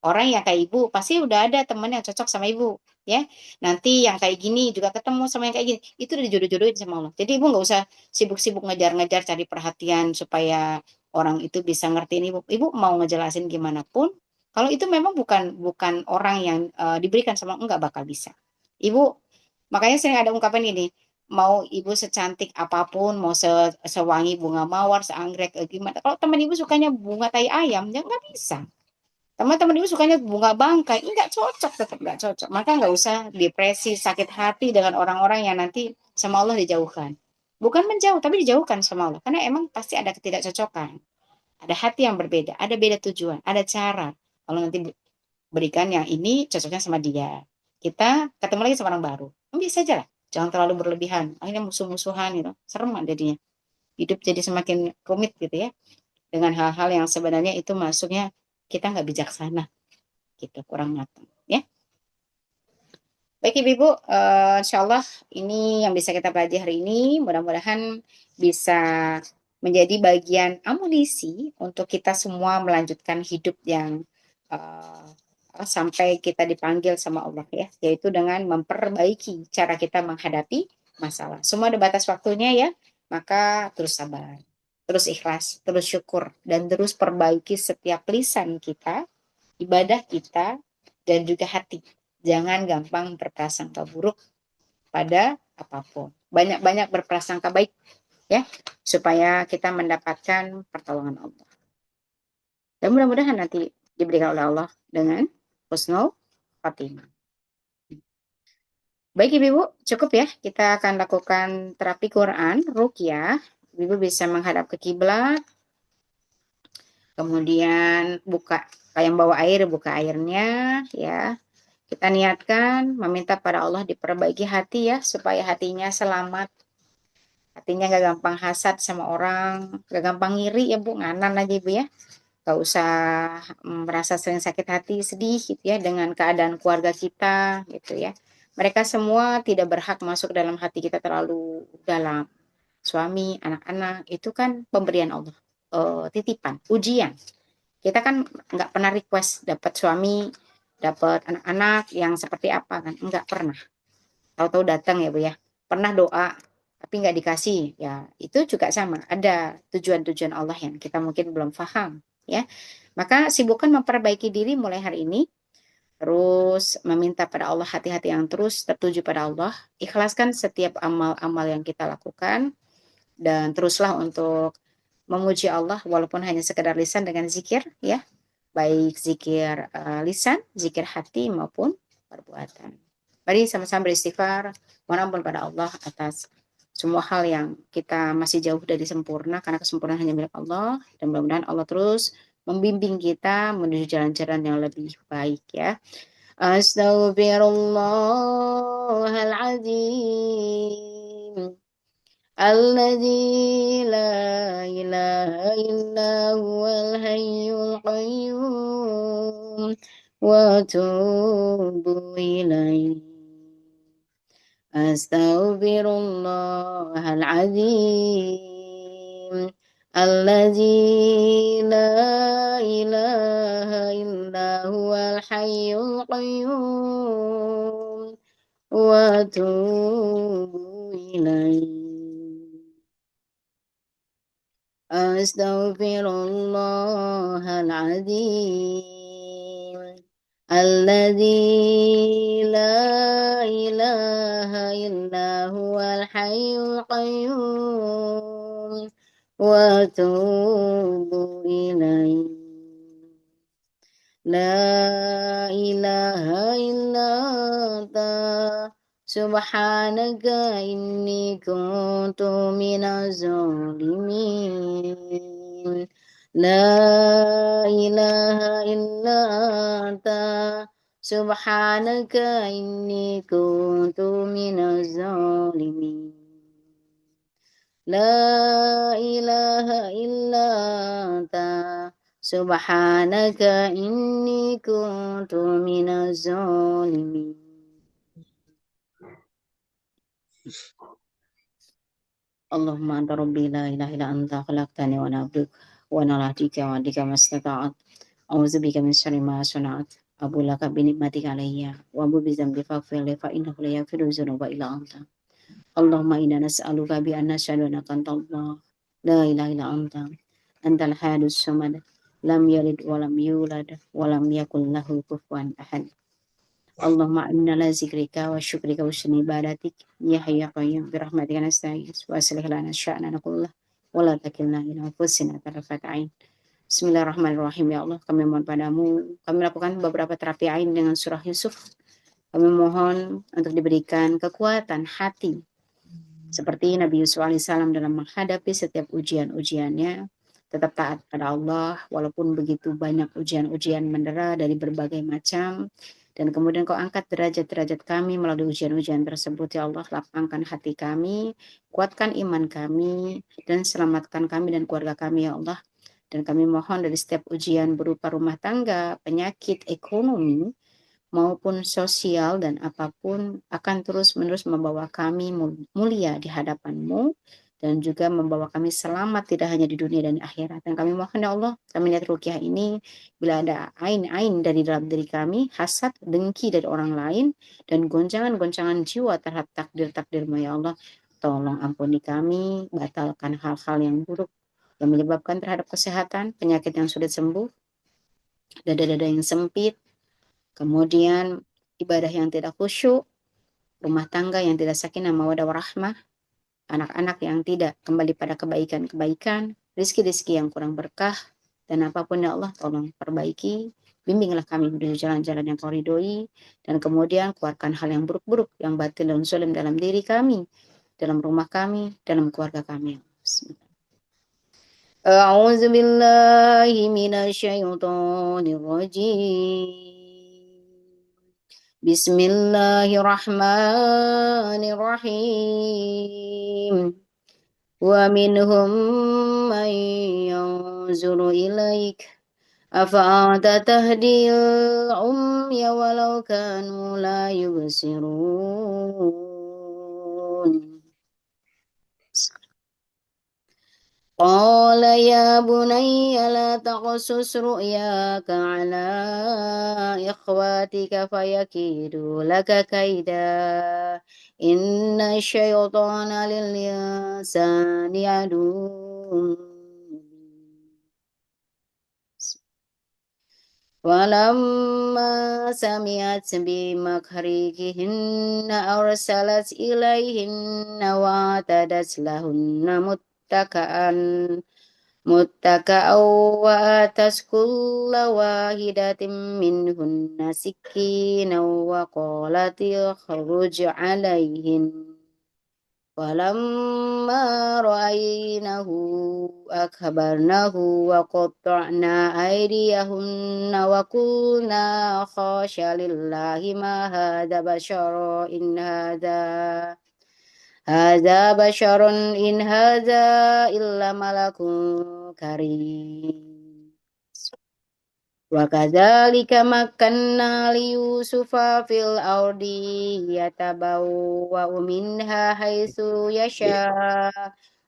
Orang yang kayak ibu pasti udah ada temen yang cocok sama ibu. Ya, nanti yang kayak gini juga ketemu sama yang kayak gini. Itu udah dijodoh-jodohin sama Allah. Jadi ibu nggak usah sibuk-sibuk ngejar-ngejar cari perhatian supaya orang itu bisa ngertiin ibu. Ibu mau ngejelasin gimana pun, kalau itu memang bukan bukan orang yang diberikan sama Allah, nggak bakal bisa. Ibu makanya sering ada ungkapan ini, mau ibu secantik apapun, mau sewangi bunga mawar, seanggrek gimana. Kalau teman ibu sukanya bunga tai ayam, ya nggak bisa. Teman-teman ibu sukanya bunga bangkai, nggak cocok, tetap nggak cocok. Maka nggak usah depresi, sakit hati dengan orang-orang yang nanti sama Allah dijauhkan. Bukan menjauh, tapi dijauhkan sama Allah. Karena emang pasti ada ketidakcocokan. Ada hati yang berbeda, ada beda tujuan, ada cara. Kalau nanti berikan yang ini cocoknya sama dia. Kita ketemu lagi sama orang baru. Bisa aja lah. Jangan terlalu berlebihan. Akhirnya musuh-musuhan gitu. Serem jadinya. Hidup jadi semakin rumit gitu ya. Dengan hal-hal yang sebenarnya itu masuknya kita nggak bijaksana gitu, kurang matang ya. Baik ibu-ibu, insya Allah ini yang bisa kita pelajari hari ini, mudah-mudahan bisa menjadi bagian amunisi untuk kita semua melanjutkan hidup yang eh, sampai kita dipanggil sama Allah ya, yaitu dengan memperbaiki cara kita menghadapi masalah. Semua ada batas waktunya ya, maka terus sabar, terus ikhlas, terus syukur, dan terus perbaiki setiap lisan kita, ibadah kita, dan juga hati. Jangan gampang berprasangka buruk pada apapun. Banyak-banyak berprasangka baik ya, supaya kita mendapatkan pertolongan Allah. Dan mudah-mudahan nanti diberikan oleh Allah dengan husnul khotimah. Baik Ibu, cukup ya. Kita akan lakukan terapi Quran, ruqyah. Ibu bisa menghadap ke kiblat, kemudian buka, yang bawa air, buka airnya ya. Kita niatkan meminta pada Allah diperbaiki hati ya, supaya hatinya selamat. Hatinya gak gampang hasad sama orang, gak gampang ngiri ya Bu, nganan aja Ibu ya. Gak usah merasa sering sakit hati, sedih gitu ya dengan keadaan keluarga kita gitu ya. Mereka semua tidak berhak masuk dalam hati kita terlalu dalam. Suami, anak-anak, itu kan pemberian Allah. Titipan, ujian. Kita kan nggak pernah request dapat suami, dapat anak-anak yang seperti apa kan, nggak pernah. Tahu-tahu datang ya Bu ya. Pernah doa tapi nggak dikasih, ya itu juga sama. Ada tujuan-tujuan Allah yang kita mungkin belum paham ya. Maka sibukkan memperbaiki diri mulai hari ini. Terus meminta pada Allah hati-hati yang terus tertuju pada Allah. Ikhlaskan setiap amal-amal yang kita lakukan. Dan teruslah untuk memuji Allah walaupun hanya sekedar lisan dengan zikir ya, baik zikir lisan, zikir hati maupun perbuatan. Mari sama-sama beristighfar, mohon ampun pada Allah atas semua hal yang kita masih jauh dari sempurna, karena kesempurnaan hanya milik Allah, dan mudah-mudahan Allah terus membimbing kita menuju jalan-jalan yang lebih baik ya. Astaghfirullahaladzim الذي لا إله إلا هو الحي القيوم وأتوب إليه أستغفر الله العظيم الذي لا إله إلا هو الحي القيوم وأتوب إليه أستغفر الله العظيم الذي لا إله إلا هو الحي القيوم وأتوب إليه لا إله إلا أنت سبحانك إني كنت من الظالمين La ilaha illa anta subhanaka inni kuntu minaz zalimin. La ilaha illa anta subhanaka inni kuntu minaz zalimin. Allahumma anta rabbi la ilaha illa anta khalaqtani wa ana abduk wa ana ala ahdika wa ahdika mastata'at. A'udzu bika min syarri ma sana'at. Abu laka bi ni'matika alayya wa abu bi dzambi faghfir li fa innahu la yaghfiru dzunuba illa anta. Allahumma inna nas'aluka bi anna nashhadu annaka anta Allah la ilaha illa anta antal hadus samad lam yalid wa lam yulad wa lam yakul lahu kufuwan ahad. Allahumma inna la zikrika wa syukrika wa husni ibadatik ya hayyu ya qayyum bi rahmatika nasta'in wa aslih lana sya'nana kullah wa la takilna ila anfusina tarfat ain. Bismillahirrahmanirrahim. Ya Allah, kami mohon padamu, kami lakukan beberapa terapi ain dengan surah Yusuf. Kami mohon untuk diberikan kekuatan hati seperti Nabi Yusuf alaihissalam dalam menghadapi setiap ujian-ujiannya, tetap taat pada Allah walaupun begitu banyak ujian-ujian mendera dari berbagai macam. Dan kemudian kau angkat derajat-derajat kami melalui ujian-ujian tersebut, ya Allah. Lapangkan hati kami, kuatkan iman kami, dan selamatkan kami dan keluarga kami, ya Allah. Dan kami mohon dari setiap ujian berupa rumah tangga, penyakit, ekonomi, maupun sosial dan apapun akan terus-menerus membawa kami mulia di hadapan-Mu dan juga membawa kami selamat tidak hanya di dunia dan di akhirat. Dan kami mohon ya Allah, kami lihat ruqyah ini bila ada ain-ain dari dalam diri kami, hasad, dengki dari orang lain, dan goncangan-goncangan jiwa terhadap takdir-takdir-Mu ya Allah, tolong ampuni kami, batalkan hal-hal yang buruk yang menyebabkan terhadap kesehatan, penyakit yang sulit sembuh, dada-dada yang sempit, kemudian ibadah yang tidak khusyuk, rumah tangga yang tidak sakinah mawaddah warahmah, anak-anak yang tidak kembali pada kebaikan-kebaikan, rizki-rizki yang kurang berkah, dan apapun ya Allah tolong perbaiki, bimbinglah kami menuju jalan-jalan yang kau ridhoi, dan kemudian keluarkan hal yang buruk-buruk, yang batil dan zalim dalam diri kami, dalam rumah kami, dalam keluarga kami. A'udzu billahi minasyaitonir rajim. Bismillahirrahmanirrahim. Wa minhum man yanzuru ilaik afa anta tahdil umya walau kanu la yubsirun. Qala ya bunayya la taqsus ru'yaka ala ikhwatika fayakidu laka kaida inna syaitana lil insani aduwwun. Walamma sami'at bimakrihinna arsalat ilaihinna wa atadat lahunna muttaka'aw wa atas kulla wahidatin minhunna sikina wa qalat ikhruj alaihin. Walamma ra'aynahu akbarnahu wa qatta'na aydiyahunna wa qulna khasya lillahi ma hadha basharun in hadha illa malakun karim. Wa kadzalika makkanna li Yusufa fil ardi yatabawwa'u minha haitsu yasha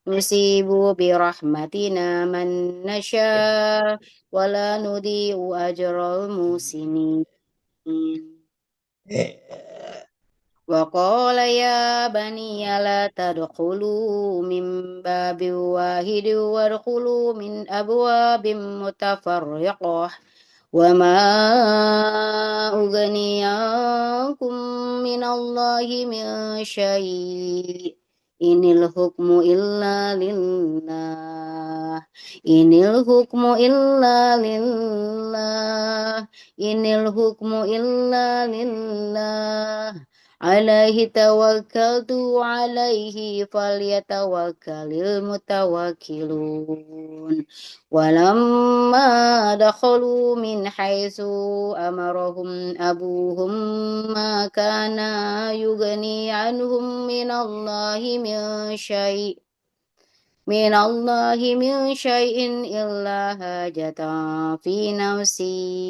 nusibu bi rahmatina man nasha wa la nudhi'u ajral muslimin. Wa qala ya bani la tadkhulu min babin wahidin wadkhulu min abwabin mutafarriqah wa ma ughni ankum minallahi min syai' inil hukmu illa lillah inil hukmu illa lillah inil hukmu illa lillah عليه توكلت عليه فليتوكل المتوكلون ولما دخلوا من حيث أمرهم أبوهم ما كان يغني عنهم من الله من شيء إلا حاجة في نفس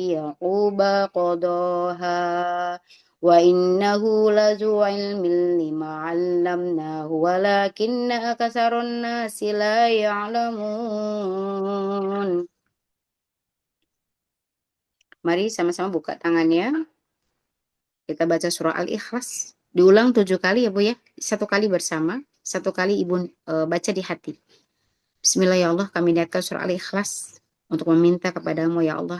يعقوب قضاها وإنه لذو علم لما علمناه ولكن أكثر الناس لا يعلمون. Mari sama-sama buka tangannya. Kita baca surah Al-Ikhlas. Diulang 7 kali ya Bu ya. 1 kali bersama, 1 kali Ibu baca di hati. Bismillah ya Allah, kami niatkan surah Al-Ikhlas untuk meminta kepadamu ya Allah,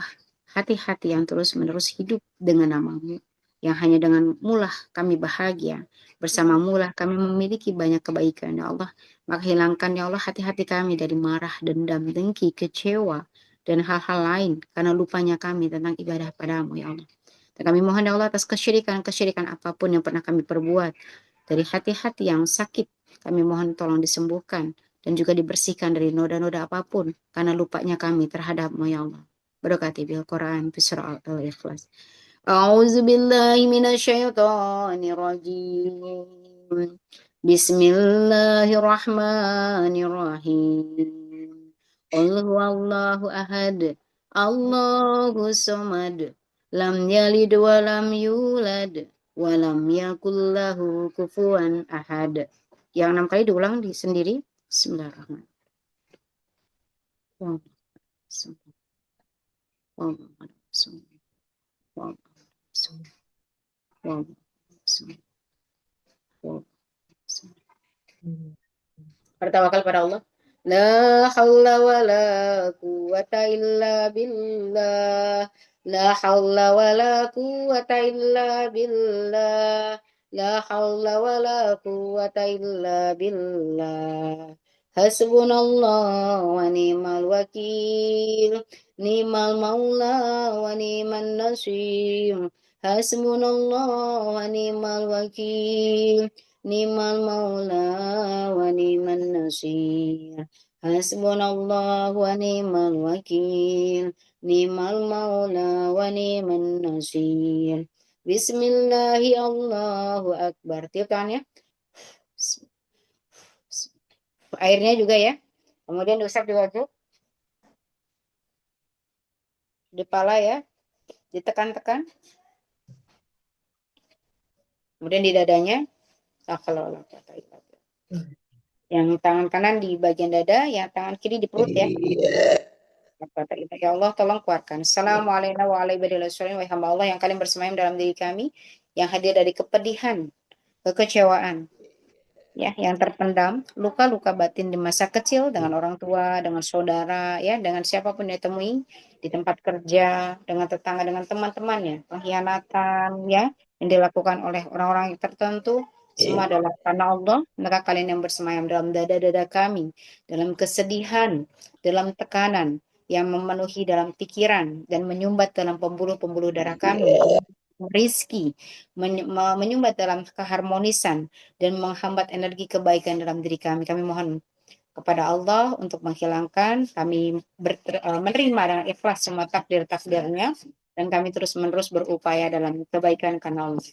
hati-hati yang terus-menerus hidup dengan namamu, yang hanya dengan mulah kami bahagia, bersamamu lah kami memiliki banyak kebaikan ya Allah. Maka hilangkan ya Allah hati-hati kami dari marah, dendam, dengki, kecewa, dan hal-hal lain karena lupanya kami tentang ibadah padamu ya Allah. Dan kami mohon ya Allah atas kesyirikan apapun yang pernah kami perbuat, dari hati-hati yang sakit, kami mohon tolong disembuhkan dan juga dibersihkan dari noda-noda apapun karena lupanya kami terhadap-Mu ya Allah. Berkati bil Quran fi surah Al-Ikhlas. A'udzu billahi minasyaitonir rajim. Bismillahirrahmanirrahim. Qul huwallahu ahad. Allahu samad. Lam yalid wa lam yulad wa lam yakul lahu kufuwan ahad. Yang 6 kali diulang sendiri. Bismillahirrahmanirrahim. Bertawakal pada Allah. La haula wa la quwata illa billah. La haula wa la quwata illa billah. La haula wa la quwata illa billah. Hasbunallah wa ni'mal wakil. Ni'mal maula wa ni'man nasir. Hasbunallah wa ni'mal wakil. Ni'mal maula wa ni'man nasir. Hasbunallah wa ni'mal wakil. Ni'mal maula wa ni'man nasir. Bismillahi Allahu Akbar. Tiup tangannya. Airnya juga ya. Kemudian diusap di wajah. Di kepala ya. Ditekan-tekan. Kemudian di dadanya. Yang tangan kanan di bagian dada, yang tangan kiri di perut ya. Ya Allah, tolong keluarkan. Assalamualaikum warahmatullahi wabarakatuh. Wahai hamba Allah yang kalian bersemayam dalam diri kami, yang hadir dari kepedihan, kekecewaan, ya, yang terpendam, luka-luka batin di masa kecil dengan orang tua, dengan saudara, ya, dengan siapapun yang temui di tempat kerja, dengan tetangga, dengan teman-temannya, pengkhianatan, ya, yang dilakukan oleh orang-orang yang tertentu, semua adalah karena Allah. Maka kalian yang bersemayam dalam dada-dada kami, dalam kesedihan, dalam tekanan, yang memenuhi dalam pikiran dan menyumbat dalam pembuluh-pembuluh darah kami, rizki, menyumbat dalam keharmonisan dan menghambat energi kebaikan dalam diri kami. Kami mohon kepada Allah untuk menghilangkan, kami menerima dengan ikhlas semua takdir-takdirnya, dan kami terus-menerus berupaya dalam kebaikan karena Allah.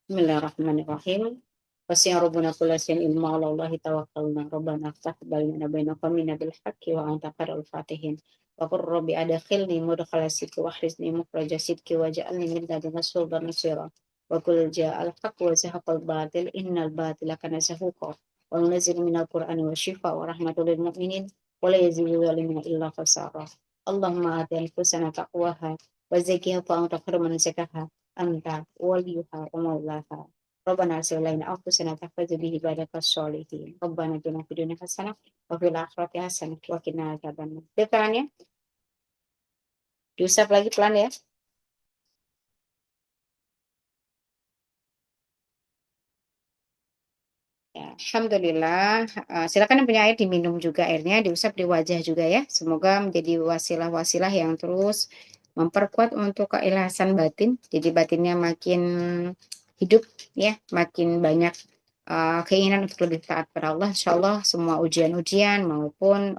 Bismillahirrahmanirrahim. Wasiya rabbuna kulla shay'in ilma ala Allahi tawakkalna rabbana aftah bainana baina qawmina bil haqqi wa anta khairul fatihin. Wa qur rabbi adkhilni mudkhala sidqi wa akhrizni mukhraja sidqi waj'alni min ladunka sultanan nasira. Wa qul ja'al haqq wa zahaqal batil innal batila kana zahuqa. Wa nunazzilu minal qur'ani wa shifa wa rahmatul lil mu'minin wa la yazidu zalimina illa khasara. Allahumma ati anfusana taqwaha wa zakkiha fa anta khairu man zakkaha anta waliyuha wa maulaha. Rabbana arsalaina anfusana tahfazu bihi ibadaka sholihin. Rabbana atina fid dunya hasanah wa fil akhirati hasanah wa qina adzabannar. Tangannya diusap lagi pelan ya. Ya, alhamdulillah. Silakan yang punya air diminum juga airnya, diusap di wajah juga ya. Semoga menjadi wasilah-wasilah yang terus memperkuat untuk keikhlasan batin, jadi batinnya makin hidup ya, makin banyak keinginan untuk lebih taat pada Allah. Insya Allah semua ujian-ujian maupun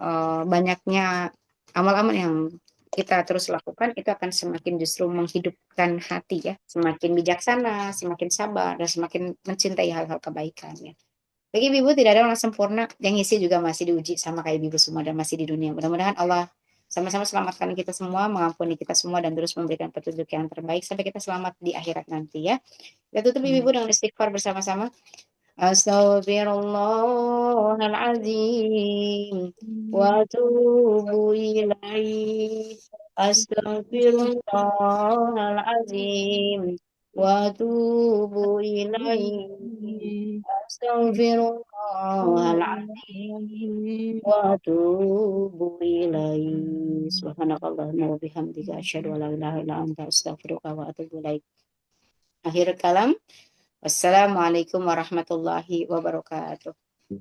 banyaknya amal-amal yang kita terus lakukan itu akan semakin justru menghidupkan hati ya, semakin bijaksana, semakin sabar, dan semakin mencintai hal-hal kebaikan ya. Bagi ibu tidak ada orang sempurna, yang isi juga masih diuji sama kayak ibu semua dan masih di dunia. Mudah-mudahan Allah sama-sama selamatkan kita semua, mengampuni kita semua dan terus memberikan petunjuk yang terbaik sampai kita selamat di akhirat nanti ya. Kita tutup ibu dengan istighfar bersama-sama. Astaghfirullahaladzim wa atubu ilaih. Astaghfirullahaladzim wa atubu ilaih. Astaghfirullahaladzim wa atubu ilaih. Subhanakallahumma wa bihamdika asyhadu an la ilaha illa anta astaghfiruka wa atubu ilaik. Akhir kalam. Wassalamualaikum warahmatullahi wabarakatuh.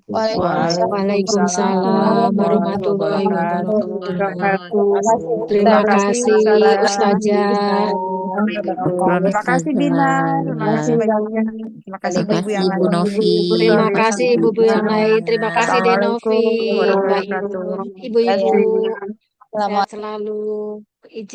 Waalaikumsalam Waalaikumsalam warahmatullahi warahmatullahi wabarakatuh. wabarakatuh. Terima Terima kasih kasih Ustazah. Terima kasih Dina, terima kasih Waalaikumsalam. banyak. Terima kasih Terima ibu-ibu kasih yang Bu lain. Novi. Terima Sore kasih sampai ibu-ibu yang jumpa. lain. Terima kasih Denovi, Assalamualaikum Mbak warahmatullahi Inul, wabarakatuh. ibu-ibu. Terima kasih. Sehat selalu.